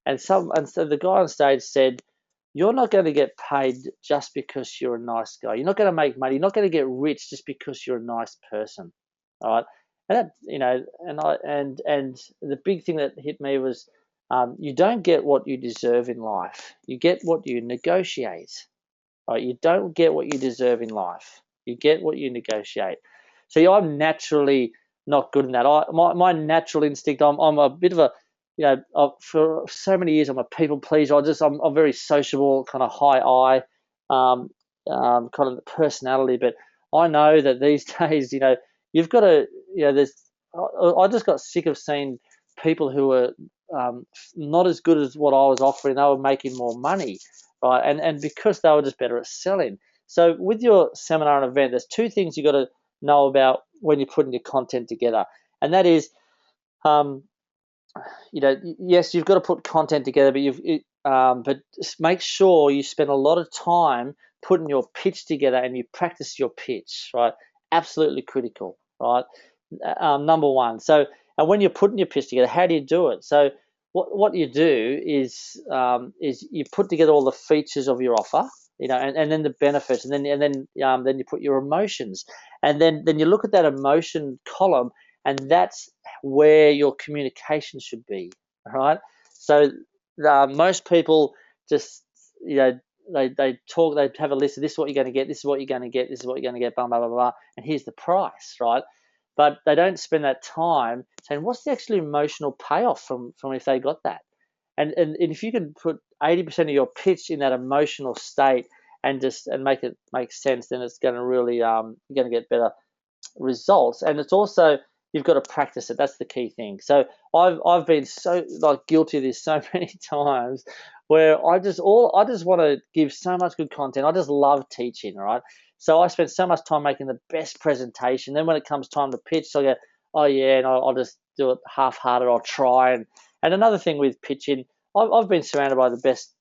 and so the guy on stage said, "You're not going to get paid just because you're a nice guy. You're not going to make money. You're not going to get rich just because you're a nice person." All right, and that and the big thing that hit me was, you don't get what you deserve in life. You get what you negotiate. Right? You don't get what you deserve in life. You get what you negotiate. So yeah, I'm naturally not good in that. My natural instinct. I'm a bit of a for so many years I'm a people pleaser. I'm very sociable, kind of high I, kind of personality. But I know that these days, you've got to, I just got sick of seeing people who were not as good as what I was offering. They were making more money, right? And because they were just better at selling. So with your seminar and event, there's two things you got to know about when you're putting your content together, and that is, yes, you've got to put content together, but just make sure you spend a lot of time putting your pitch together and you practice your pitch, right? Absolutely critical, right? Number one. So, and when you're putting your pitch together, how do you do it? So, what you do is you put together all the features of your offer, and then the benefits, and then you put your emotions, and then you look at that emotion column, and that's where your communication should be. All right. So most people just they talk, they have a list of this is what you're going to get, this is what you're going to get, this is what you're going to get, blah blah blah blah, and here's the price, right? But they don't spend that time saying what's the actual emotional payoff from if they got that. And if you can put 80% of your pitch in that emotional state and make it make sense, then it's going to really you're going to get better results. And it's also, you've got to practice it. That's the key thing. So I've been so like guilty of this so many times, where I just want to give so much good content. I just love teaching, right? So I spend so much time making the best presentation. Then when it comes time to pitch, I go, oh yeah, and I'll just do it half-hearted. I'll try. And another thing with pitching, I've been surrounded by the best,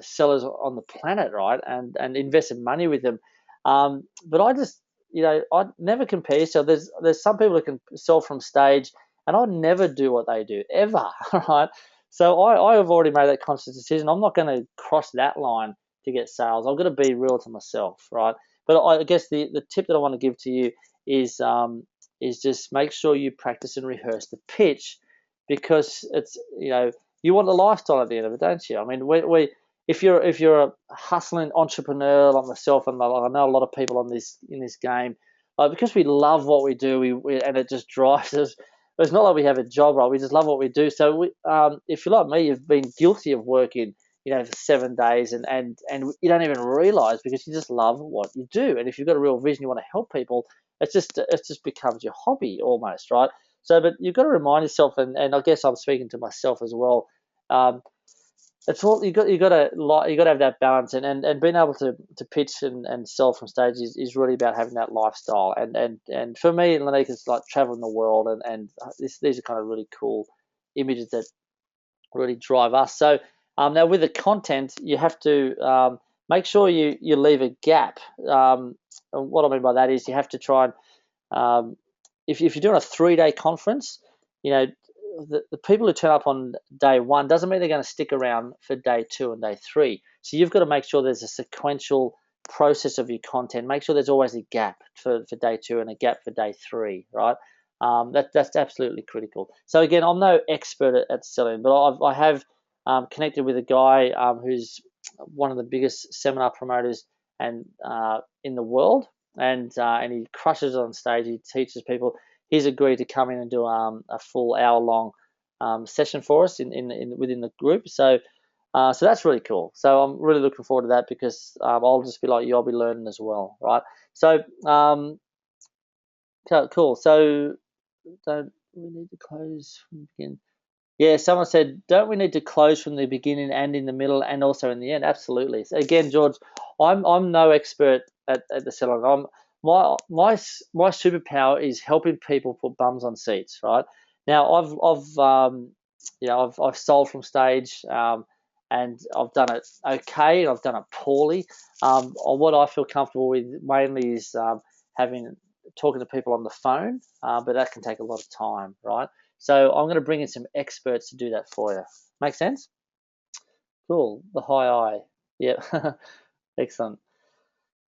sellers on the planet, right? And invested money with them. But I just, I never compare yourself. There's some people who can sell from stage, and I'll never do what they do ever, right? So I have already made that conscious decision. I'm not going to cross that line to get sales. I've got to be real to myself, right? But I guess the tip that I want to give to you is just make sure you practice and rehearse the pitch, because it's, you want a lifestyle at the end of it, don't you? I mean, if you're a hustling entrepreneur like myself, and I know a lot of people in this game, because we love what we do, and it just drives us. It's not like we have a job, right? We just love what we do. So if you're like me, you've been guilty of working, for 7 days, and you don't even realize, because you just love what you do. And if you've got a real vision, you want to help people, it just becomes your hobby almost, right? So, but you've got to remind yourself, and I guess I'm speaking to myself as well. It's all you got to have that balance, and being able to pitch and sell from stage is really about having that lifestyle. And for me, Lanique, it's like traveling the world, and these are kind of really cool images that really drive us. So now with the content, you have to make sure you leave a gap. And what I mean by that is you have to try and if you're doing a 3-day conference, the people who turn up on day 1 doesn't mean they're going to stick around for day 2 and day 3. So you've got to make sure there's a sequential process of your content. Make sure there's always a gap for day 2 and a gap for day 3, right? That's absolutely critical. So again, I'm no expert at selling, but I have connected with a guy who's one of the biggest seminar promoters and in the world, and he crushes it on stage. He teaches people. He's agreed to come in and do a full hour-long session for us within the group. So that's really cool. So I'm really looking forward to that, because I'll just be like you. I'll be learning as well, right? So cool. So don't we need to close from the beginning? Yeah, someone said, don't we need to close from the beginning and in the middle and also in the end? Absolutely. So again, George, I'm no expert at the selling. My superpower is helping people put bums on seats, right? Now I've sold from stage, and I've done it okay, and I've done it poorly. What I feel comfortable with mainly is talking to people on the phone, but that can take a lot of time, right? So I'm going to bring in some experts to do that for you. Make sense? Cool. The high I. Yeah. Excellent.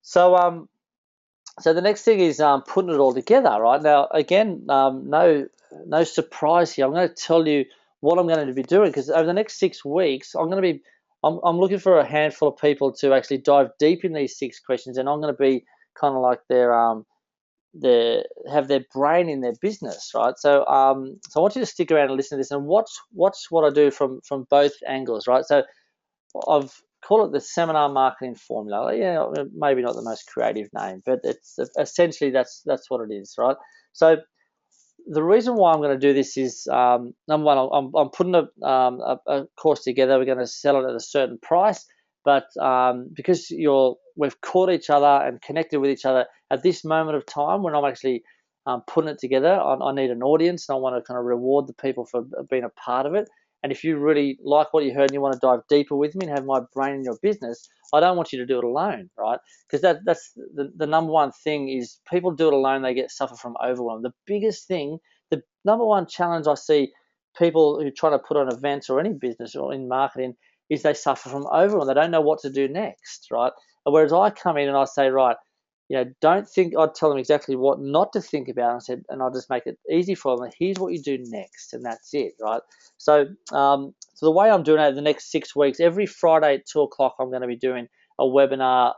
So so the next thing is putting it all together, right? Now, again, no surprise here. I'm going to tell you what I'm going to be doing, because over the next 6 weeks, I'm looking for a handful of people to actually dive deep in these 6 questions, and I'm going to be kind of like have their brain in their business, right? So I want you to stick around and listen to this and watch what I do from both angles, right? So I've called it the seminar marketing formula. Yeah, maybe not the most creative name, but it's essentially that's what it is, right? So the reason why I'm going to do this is number one, I'm putting a course together. We're going to sell it at a certain price, but because we've caught each other and connected with each other at this moment of time when I'm actually putting it together, I need an audience, and I want to kind of reward the people for being a part of it. And if you really like what you heard and you want to dive deeper with me and have my brain in your business, I don't want you to do it alone, right? Because that's the number one thing is people do it alone, they suffer from overwhelm. The biggest thing, the number one challenge I see people who try to put on events or any business or in marketing is they suffer from overwhelm. They don't know what to do next, right? Whereas I come in and I say, right, don't think. I'd tell them exactly what not to think about. And I said, and I'll just make it easy for them. Here's what you do next, and that's it, right? So the way I'm doing it the next 6 weeks, every Friday at 2 o'clock, I'm going to be doing a webinar,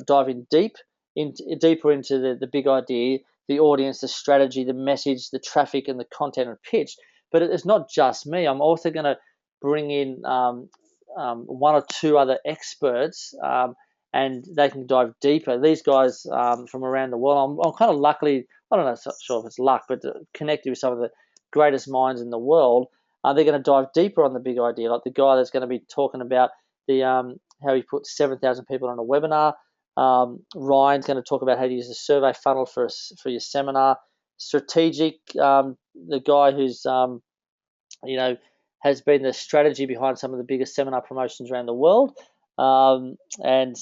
diving deeper into the big idea, the audience, the strategy, the message, the traffic, and the content and pitch. But it's not just me. I'm also going to bring in one or two other experts, and they can dive deeper. These guys from around the world, I'm kind of luckily, I don't know, not sure if it's luck, but connected with some of the greatest minds in the world. They're going to dive deeper on the big idea, like the guy that's going to be talking about the how he put 7,000 people on a webinar. Ryan's going to talk about how to use a survey funnel for your seminar. Strategic, the guy who's has been the strategy behind some of the biggest seminar promotions around the world. And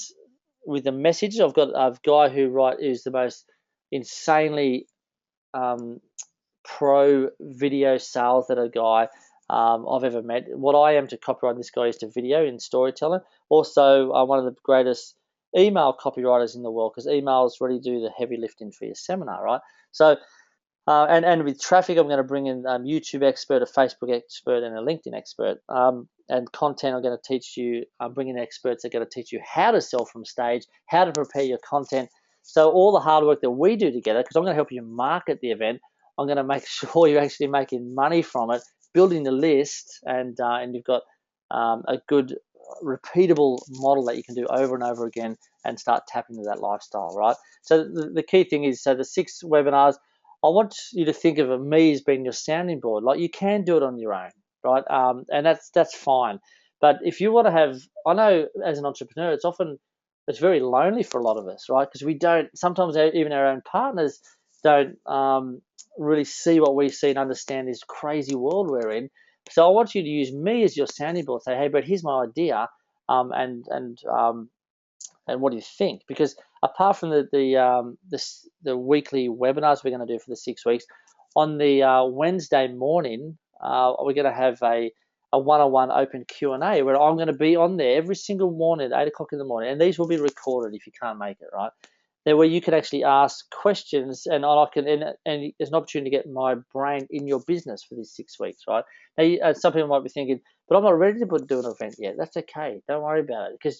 with the message, I've got a guy who's the most insanely pro video sales that a guy I've ever met. What I am to copyright, this guy is to video and storytelling. Also, one of the greatest email copywriters in the world, because emails really do the heavy lifting for your seminar, right? So, and with traffic, I'm going to bring in YouTube expert, a Facebook expert, and a LinkedIn expert. And content, I'm going to teach you, bring in experts that are going to teach you how to sell from stage, how to prepare your content. So all the hard work that we do together, because I'm going to help you market the event, I'm going to make sure you're actually making money from it, building the list, and you've got a good repeatable model that you can do over and over again and start tapping into that lifestyle, right? So the key thing is, so the 6 webinars, I want you to think of me as being your sounding board. Like, you can do it on your own, right? And that's fine. But if you want to have, I know as an entrepreneur, it's very lonely for a lot of us, right? Because we don't, sometimes even our own partners don't really see what we see and understand this crazy world we're in. So I want you to use me as your sounding board. Say, hey, Brett, here's my idea, and what do you think? Because apart from the weekly webinars we're going to do for the 6 weeks, on the Wednesday morning, we're going to have a one-on-one open Q&A where I'm going to be on there every single morning at 8 o'clock in the morning, and these will be recorded if you can't make it, right? There, where you can actually ask questions, and there's an opportunity to get my brain in your business for these 6 weeks, right? Now, some people might be thinking, but I'm not ready to do an event yet. That's okay. Don't worry about it, because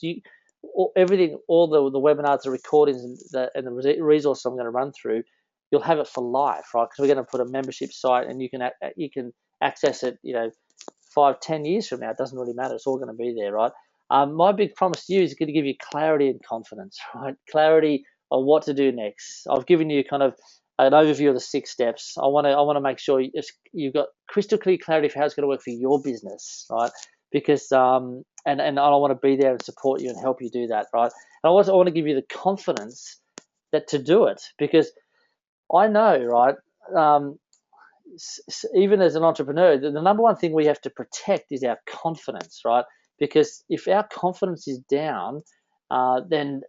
everything, all the webinars, the recordings, and the resources I'm going to run through, you'll have it for life, right? Because we're going to put a membership site, and you can access it, 5-10 years from now. It doesn't really matter. It's all going to be there, right? My big promise to you is going to give you clarity and confidence, right? Clarity on what to do next. I've given you kind of an overview of the 6 steps. I want to make sure you've got crystal clear clarity for how it's going to work for your business, right? Because and I want to be there and support you and help you do that, right? And I want to give you the confidence that to do it, because I know, right? Even as an entrepreneur, the number one thing we have to protect is our confidence, right? Because if our confidence is down, then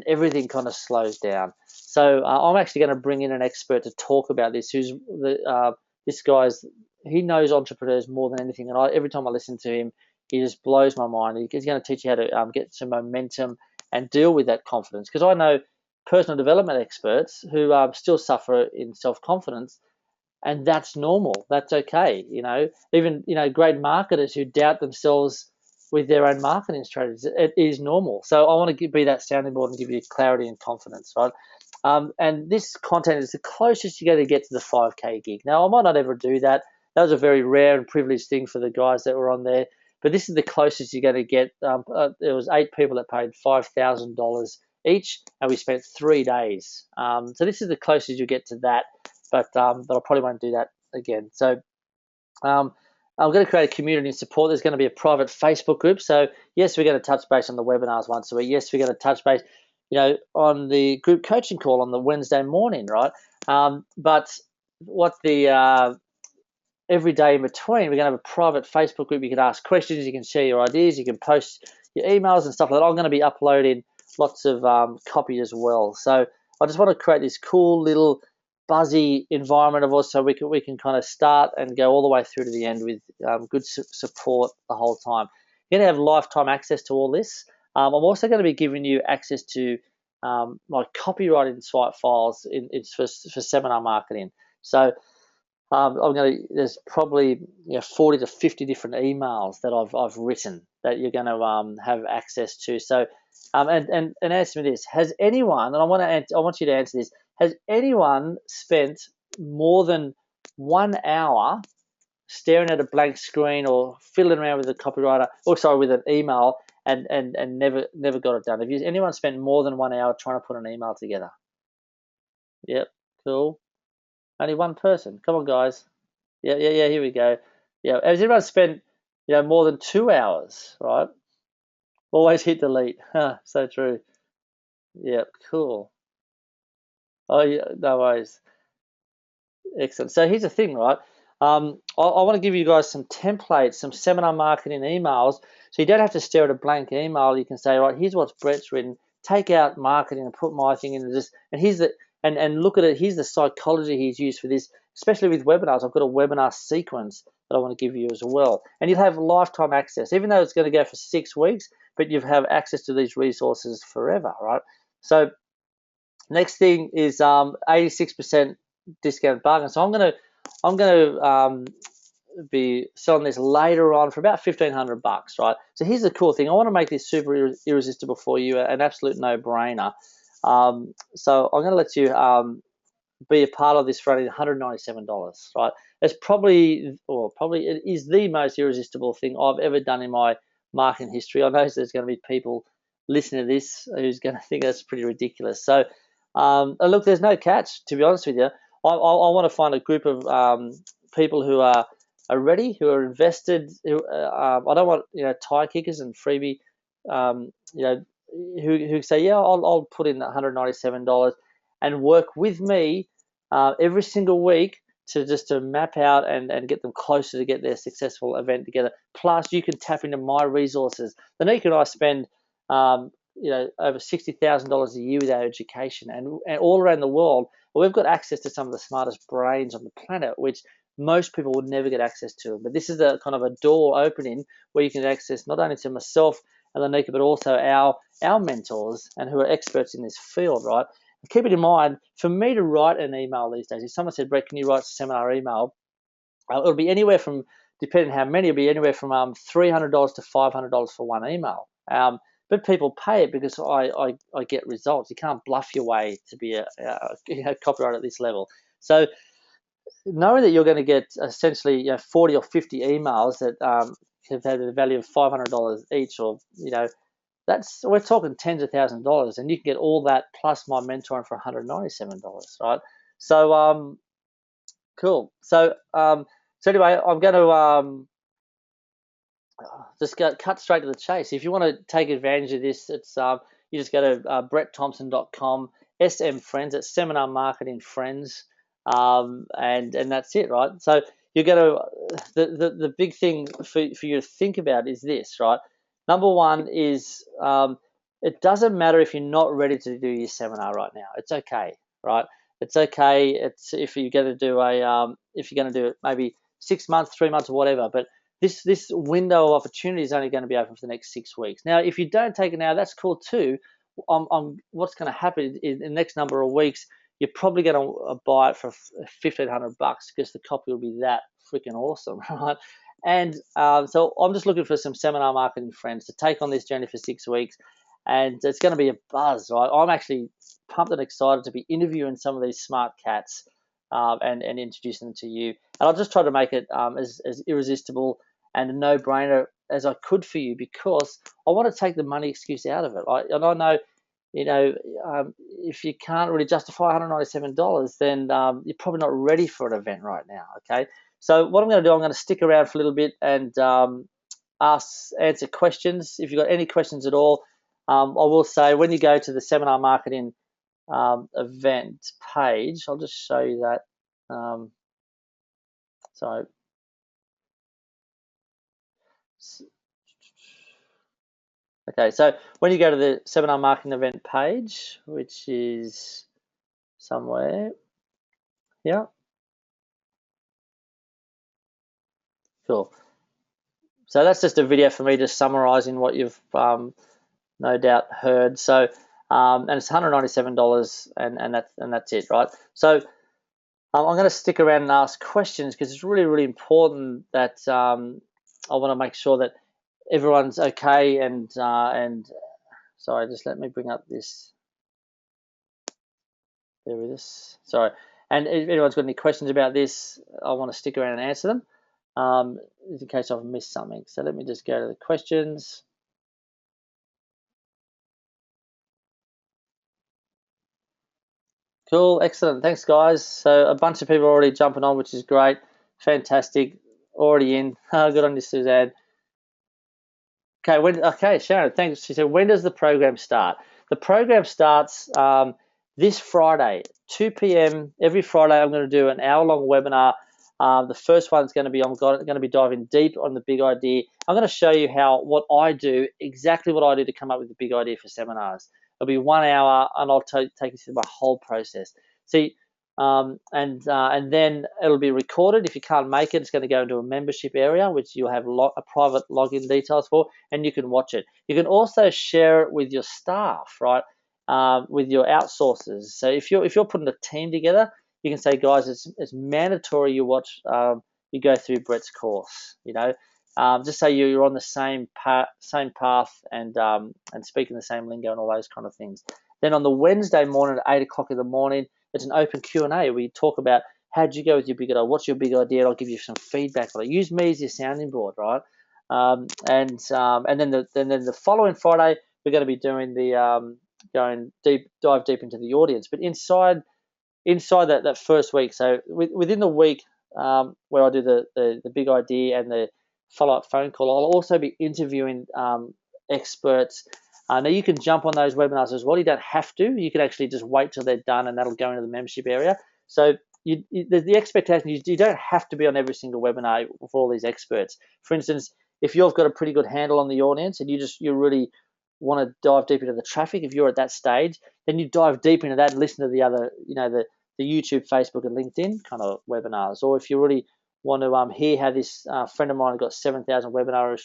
everything kind of slows down. So I'm actually going to bring in an expert to talk about this. This guy's, he knows entrepreneurs more than anything, and every time I listen to him, he just blows my mind. He's going to teach you how to get some momentum and deal with that confidence. Because I know personal development experts who still suffer in self-confidence, and that's normal. That's okay. Even great marketers who doubt themselves with their own marketing strategies. It is normal. So I want to be that sounding board and give you clarity and confidence, right? And this content is the closest you're going to get to the 5K gig. Now, I might not ever do that. That was a very rare and privileged thing for the guys that were on there. But this is the closest you're going to get. There was 8 people that paid $5,000 each, and we spent 3 days. So this is the closest you get to that. But I probably won't do that again. So I'm going to create a community and support. There's going to be a private Facebook group. So yes, we're going to touch base on the webinars once a week. Yes, we're going to touch base, on the group coaching call on the Wednesday morning, right? But what the every day in between, we're going to have a private Facebook group. You can ask questions, you can share your ideas, you can post your emails and stuff like that. I'm going to be uploading lots of copy as well. So I just want to create this cool little buzzy environment of us, so we can kind of start and go all the way through to the end with good support the whole time. You're going to have lifetime access to all this. I'm also going to be giving you access to my copywriting swipe files it's for seminar marketing. So there's probably 40 to 50 different emails that I've written that you're going to have access to. So and answer me this: has anyone, and I want you to answer this, has anyone spent more than 1 hour staring at a blank screen or fiddling around with a copywriter, or sorry, with an email, and never got it done? Have anyone spent more than 1 hour trying to put an email together? Yep, cool. Only one person. Come on, guys. Yeah. Here we go. Yeah, has everyone spent more than 2 hours? Right. Always hit delete. So true. Yeah, cool. Oh yeah, no worries. Excellent. So here's the thing, right? I want to give you guys some templates, some seminar marketing emails, so you don't have to stare at a blank email. You can say, right, here's what Brett's written. Take out marketing and put my thing into this, and here's the and look at it. Here's the psychology he's used for this, especially with webinars. I've got a webinar sequence that I want to give you as well, and you'll have lifetime access, even though it's going to go for 6 weeks, but you have access to these resources forever, right? So next thing is 86% discount bargain. So I'm gonna be selling this later on for about $1,500, right? So here's the cool thing. I want to make this super irresistible for you, an absolute no-brainer. So I'm going to let you be a part of this for only $197, right? It's probably it is the most irresistible thing I've ever done in my marketing history. I know there's going to be people listening to this who's going to think that's pretty ridiculous. So, and look, there's no catch, to be honest with you. I want to find a group of people who are ready, who are invested. I don't want tire kickers and freebie, who say, yeah, I'll put in $197 and work with me every single week to map out and get them closer to get their successful event together. Plus, you can tap into my resources. Danica and I spend over $60,000 a year with our education, and all around the world, we've got access to some of the smartest brains on the planet, which most people would never get access to. But this is a kind of a door opening where you can access not only to myself and Danica, but also our mentors and who are experts in this field, right? Keep it in mind, for me to write an email these days, if someone said, Brett, can you write a seminar email? It'll be anywhere from, depending on how many, it'll be anywhere from $300 to $500 for one email. But people pay it because I get results. You can't bluff your way to be a copywriter at this level. So knowing that you're going to get essentially 40 or 50 emails that have had a value of $500 each, or we're talking tens of thousands of dollars, and you can get all that plus my mentoring for $197, right? So cool. So anyway, I'm going to just cut straight to the chase. If you want to take advantage of this, it's you just go to brettthompson.com, SM Friends, it's Seminar Marketing Friends, and that's it, right? So you're going to the big thing for you to think about is this, right? Number one is it doesn't matter if you're not ready to do your seminar right now. It's okay, right? It's okay. It's if you're going to do it maybe 6 months, 3 months, or whatever, but this window of opportunity is only going to be open for the next 6 weeks. Now, if you don't take it now, that's cool too. What's going to happen in the next number of weeks, you're probably going to buy it for $1,500 because the copy will be that freaking awesome, right? And so I'm just looking for some seminar marketing friends to take on this journey for 6 weeks, and it's going to be a buzz, right? I'm actually pumped and excited to be interviewing some of these smart cats and introducing them to you. And I'll just try to make it as irresistible and a no-brainer as I could for you, because I want to take the money excuse out of it. And I know, if you can't really justify $197, then you're probably not ready for an event right now, okay? So what I'm going to do, I'm going to stick around for a little bit and answer questions. If you've got any questions at all, I will say when you go to the Seminar Marketing event page, I'll just show you that. So okay, so when you go to the Seminar Marketing event page, which is somewhere here, cool. So that's just a video for me just summarizing what you've no doubt heard. So and it's $197, and that's it, right? So I'm going to stick around and ask questions because it's really, really important that I want to make sure that everyone's okay. And sorry, just let me bring up this. There it is. Sorry. And if anyone's got any questions about this, I want to stick around and answer them, in case I've missed something. So let me just go to the questions. Cool, excellent. Thanks, guys. So a bunch of people are already jumping on, which is great. Fantastic. Already in. Good on you, Suzanne. Okay, Sharon, thanks. She said, when does the program start? The program starts this Friday, 2 p.m. every Friday. I'm going to do an hour-long webinar. The first one's going to be, I'm going to be diving deep on the big idea. I'm going to show you what I do, exactly what I do to come up with the big idea for seminars. It'll be 1 hour, and I'll take you through my whole process. See, and then it'll be recorded. If you can't make it, it's going to go into a membership area, which you'll have a private login details for, and you can watch it. You can also share it with your staff, right? With your outsourcers. So if you're putting a team together, you can say, guys, it's mandatory you watch, you go through Brett's course. Just so you're on the same path and speaking the same lingo and all those kind of things. Then on the Wednesday morning at 8 o'clock in the morning, it's an open Q&A where you talk about how'd you go with your big idea, what's your big idea, and I'll give you some feedback on it. Use me as your sounding board, right? And then the following Friday we're going to be doing the dive deep into the audience. But inside that first week, so within the week where I do the big idea and the follow-up phone call, I'll also be interviewing experts. Now you can jump on those webinars as well. You don't have to. You can actually just wait till they're done, and that'll go into the membership area. So the expectation is you don't have to be on every single webinar for all these experts. For instance, if you've got a pretty good handle on the audience and you really want to dive deep into the traffic, if you're at that stage, then you dive deep into that and listen to the other, the YouTube, Facebook, and LinkedIn kind of webinars. Or if you really want to hear how this friend of mine got 7,000 webinar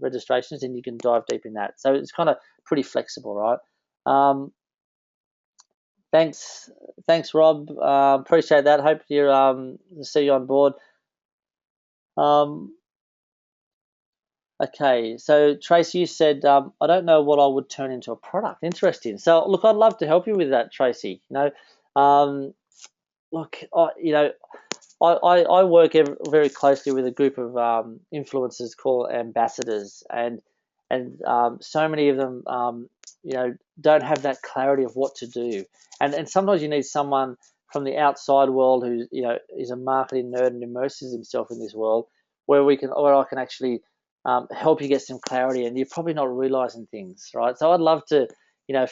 registrations, then you can dive deep in that. So it's kind of pretty flexible, right? Thanks, Rob. Appreciate that. Hope to see you on board. Okay, so Tracy, you said, I don't know what I would turn into a product. Interesting. So look, I'd love to help you with that, Tracy. Look, I work very closely with a group of influencers called ambassadors, and so many of them, don't have that clarity of what to do, and sometimes you need someone from the outside world who is a marketing nerd and immerses himself in this world, where I can actually help you get some clarity, and you're probably not realizing things, right? So I'd love to,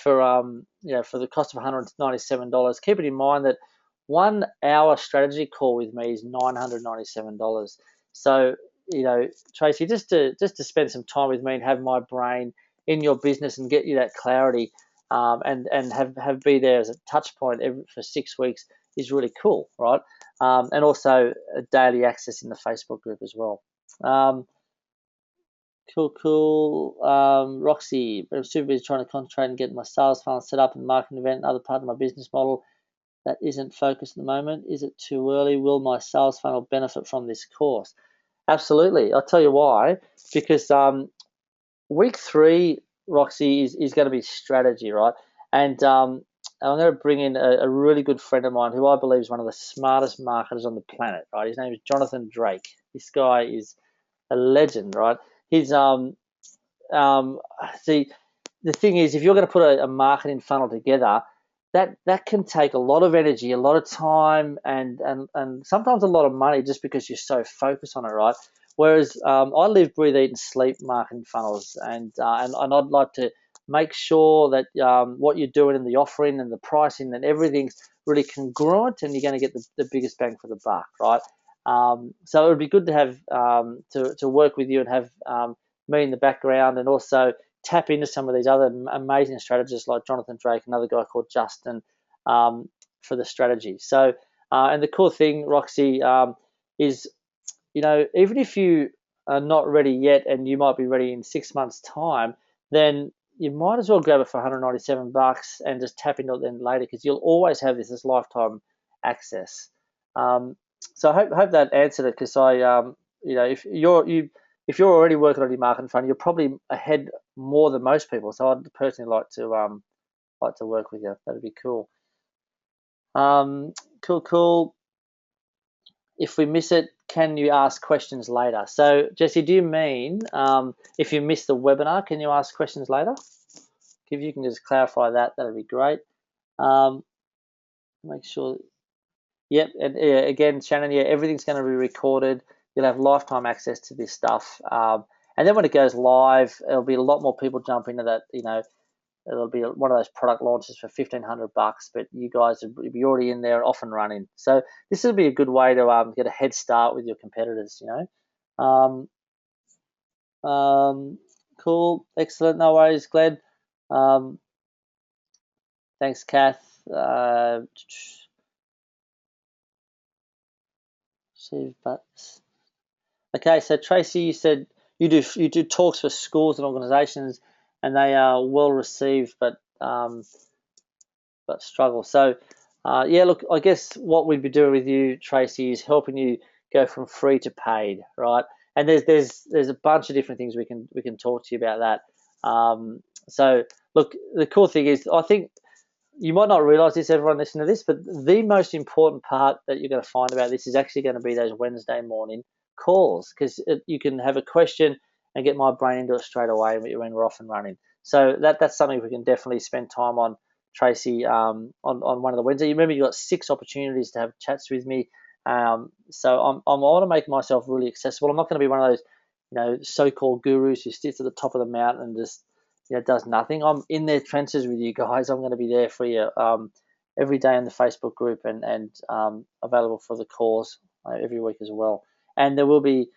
for the cost of $197, keep it in mind that 1 hour strategy call with me is $997. So, Tracy, just to spend some time with me and have my brain in your business and get you that clarity, and have be there as a touch point for 6 weeks is really cool, right? And also daily access in the Facebook group as well. Cool. Roxy, I'm super busy trying to concentrate and get my sales funnel set up and marketing event and other part of my business model that isn't focused at the moment. Is it too early? Will my sales funnel benefit from this course? Absolutely. I'll tell you why. Because week 3, Roxy, is going to be strategy, right? And I'm going to bring in a really good friend of mine who I believe is one of the smartest marketers on the planet, right? His name is Jonathan Drake. This guy is a legend, right? He's see, the thing is, if you're going to put a marketing funnel together, that can take a lot of energy, a lot of time, and sometimes a lot of money just because you're so focused on it, right? Whereas I live, breathe, eat, and sleep marketing funnels, and I'd like to make sure that what you're doing in the offering and the pricing and everything's really congruent, and you're going to get the biggest bang for the buck, right? So it would be good to have to work with you and have me in the background, and also tap into some of these other amazing strategists like Jonathan Drake, another guy called Justin, for the strategy. So, and the cool thing, Roxy, is, even if you are not ready yet and you might be ready in 6 months' time, then you might as well grab it for $197 and just tap into it then later, because you'll always have this lifetime access. So I hope that answered it, because if you're already working on your marketing front, you're probably ahead more than most people. So I'd personally like to work with you. That'd be cool. Cool. If we miss it, can you ask questions later? So Jesse, do you mean if you miss the webinar, can you ask questions later? If you can just clarify that, that'd be great. Make sure. Yep, and again, Shannon, everything's going to be recorded. You'll have lifetime access to this stuff. And then when it goes live, there'll be a lot more people jump into that. It'll be one of those product launches for $1,500, but you guys will be already in there, off and running. So this will be a good way to get a head start with your competitors. Cool, excellent, no worries, Glenn. Thanks, Kath. Okay, so Tracy, you said you do talks for schools and organisations, and they are well received, but struggle. So, look, I guess what we'd be doing with you, Tracy, is helping you go from free to paid, right? And there's a bunch of different things we can talk to you about that. So, look, the cool thing is, I think you might not realise this, everyone listening to this, but the most important part that you're going to find about this is actually going to be those Wednesday morning calls, because you can have a question and get my brain into it straight away when we're off and running. So that's something we can definitely spend time on, Tracy, on one of the Wednesdays. You remember, you got 6 opportunities to have chats with me. So I want to make myself really accessible. I'm not going to be one of those, so-called gurus who sits at the top of the mountain and just does nothing. I'm in their trenches with you guys. I'm going to be there for you every day in the Facebook group, and available for the calls every week as well. And there will be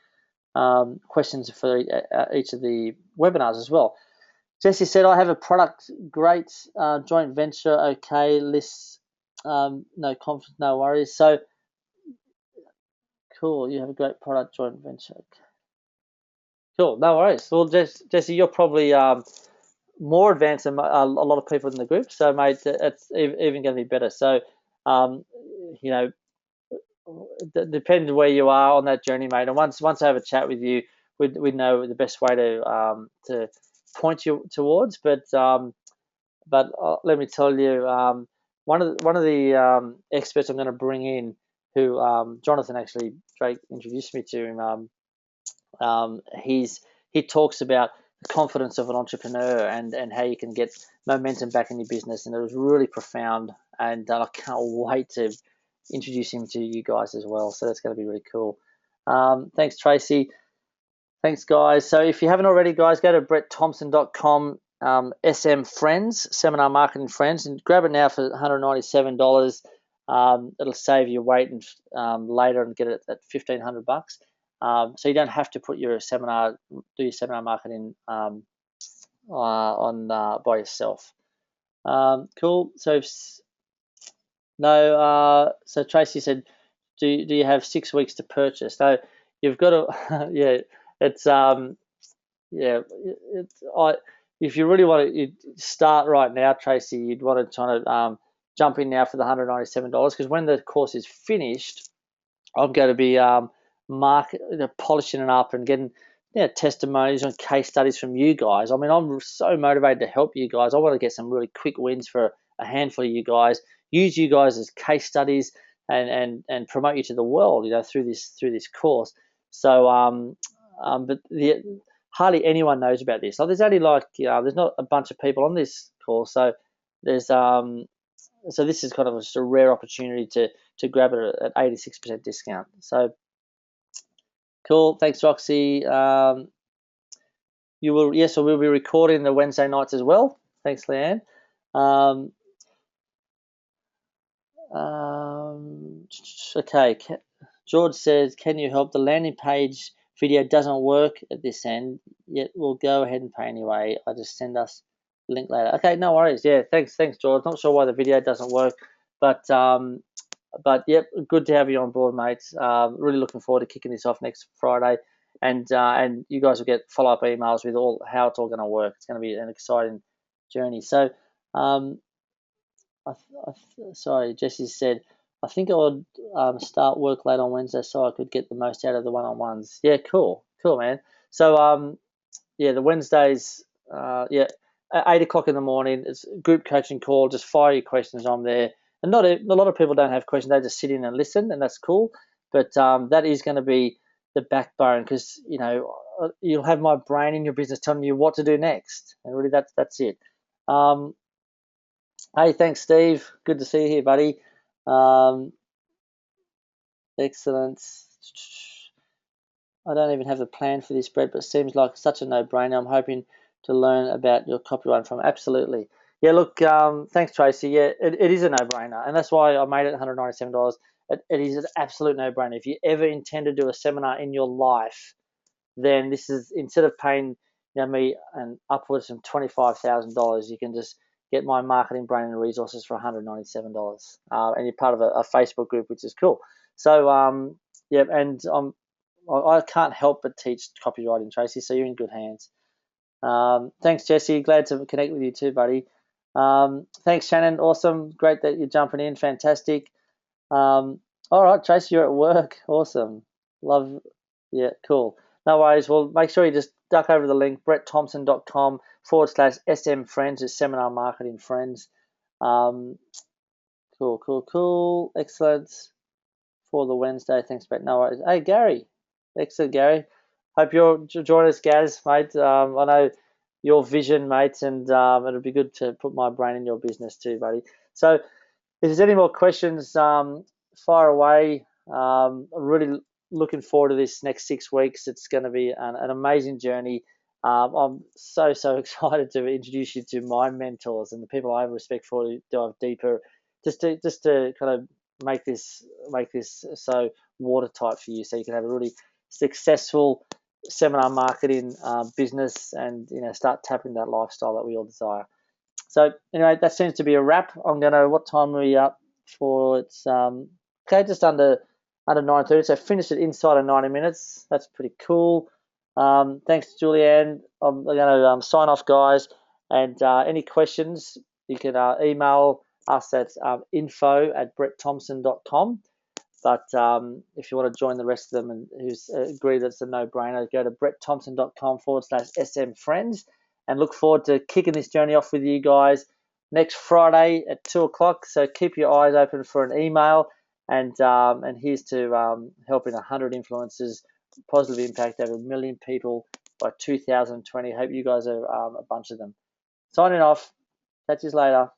questions for each of the webinars as well. Jesse said, I have a product, great, joint venture, okay, lists, no conflict, no worries. So, cool, you have a great product, joint venture. Okay. Cool, no worries. Well, Jesse, you're probably more advanced than a lot of people in the group, so mate, it's even going to be better. So, depends where you are on that journey, mate. And once I have a chat with you, we know the best way to point you towards. But let me tell you, one of the experts I'm going to bring in, who Jonathan actually Drake introduced me to him. He talks about the confidence of an entrepreneur and how you can get momentum back in your business, and it was really profound. And I can't wait to introduce him to you guys as well. So that's going to be really cool. Thanks, Tracy. Thanks, guys. So if you haven't already, guys, go to brettthompson.com, SM Friends, Seminar Marketing Friends, and grab it now for $197. It'll save you waiting later and get it at $1,500. So you don't have to put do your seminar marketing on by yourself. Cool. So so Tracy said, do you have 6 weeks to purchase? So you've got to, if you really want to start right now, Tracy, you'd want to try to jump in now for the $197, because when the course is finished, I'm going to be polishing it up and getting testimonies and case studies from you guys. I mean, I'm so motivated to help you guys. I want to get some really quick wins for a handful of you guys. Use you guys as case studies and promote you to the world, through this course. So, but hardly anyone knows about this. So there's only there's not a bunch of people on this course. So there's so this is kind of just a rare opportunity to grab it at 86% discount. So cool. Thanks, Roxy. So we'll be recording the Wednesday nights as well. Thanks, Leanne. Okay, George says, can you help? The landing page video doesn't work at this end, yet we'll go ahead and pay anyway. I just send us the link later. Okay, no worries. Yeah, thanks, George. Not sure why the video doesn't work, but yep, good to have you on board, mates. Really looking forward to kicking this off next Friday, and you guys will get follow-up emails with how it's all going to work. It's going to be an exciting journey. So, sorry, Jesse said, I think I would start work late on Wednesday so I could get the most out of the one-on-ones. Yeah, cool, man. So, yeah, the Wednesdays, yeah, at 8 o'clock in the morning, it's a group coaching call. Just fire your questions on there. And a lot of people don't have questions; they just sit in and listen, and that's cool. But that is going to be the backbone, because you'll have my brain in your business telling you what to do next, and really that's it. Hey, thanks, Steve. Good to see you here, buddy. Excellent. I don't even have a plan for this, Brett, but it seems like such a no-brainer. I'm hoping to learn about your copyright from. Absolutely. Yeah, look, thanks, Tracy. Yeah, it is a no-brainer, and that's why I made it $197. It is an absolute no-brainer. If you ever intend to do a seminar in your life, then this is, instead of paying me and upwards from $25,000, you can just get my marketing brain and resources for $197, and you're part of a Facebook group, which is cool. So yeah, and I can't help but teach copywriting, Tracy. So you're in good hands. Thanks, Jesse. Glad to connect with you too, buddy. Thanks, Shannon. Awesome. Great that you're jumping in. Fantastic. All right, Tracy, you're at work. Awesome. Love. Yeah, cool. No worries. Well, make sure you just duck over the link, brettthompson.com/SM Friends, is Seminar Marketing Friends. Cool. Excellent for the Wednesday. Thanks, Brett. No worries. Hey, Gary. Excellent, Gary. Hope you'll join us, Gaz, mate. I know your vision, mate, and it'll be good to put my brain in your business too, buddy. So if there's any more questions, fire away. I'm really looking forward to this next 6 weeks. It's going to be an amazing journey. I'm so excited to introduce you to my mentors and the people I have respect for, to dive deeper, just to kind of make this so watertight for you, so you can have a really successful seminar marketing business, and start tapping that lifestyle that we all desire. So anyway, that seems to be a wrap. What time are we up for? It's okay, just under 9:30. So finish it inside of 90 minutes. That's pretty cool. Thanks, Julianne. I'm going to sign off, guys. And any questions, you can email us at info@brettthompson.com. But if you want to join the rest of them and who's agree that it's a no-brainer, go to brettthompson.com/SM Friends, and look forward to kicking this journey off with you guys next Friday at 2 o'clock. So keep your eyes open for an email, and here's to helping 100 influencers positively impact over 1 million people by 2020. Hope you guys are a bunch of them. Signing off. Catch you later.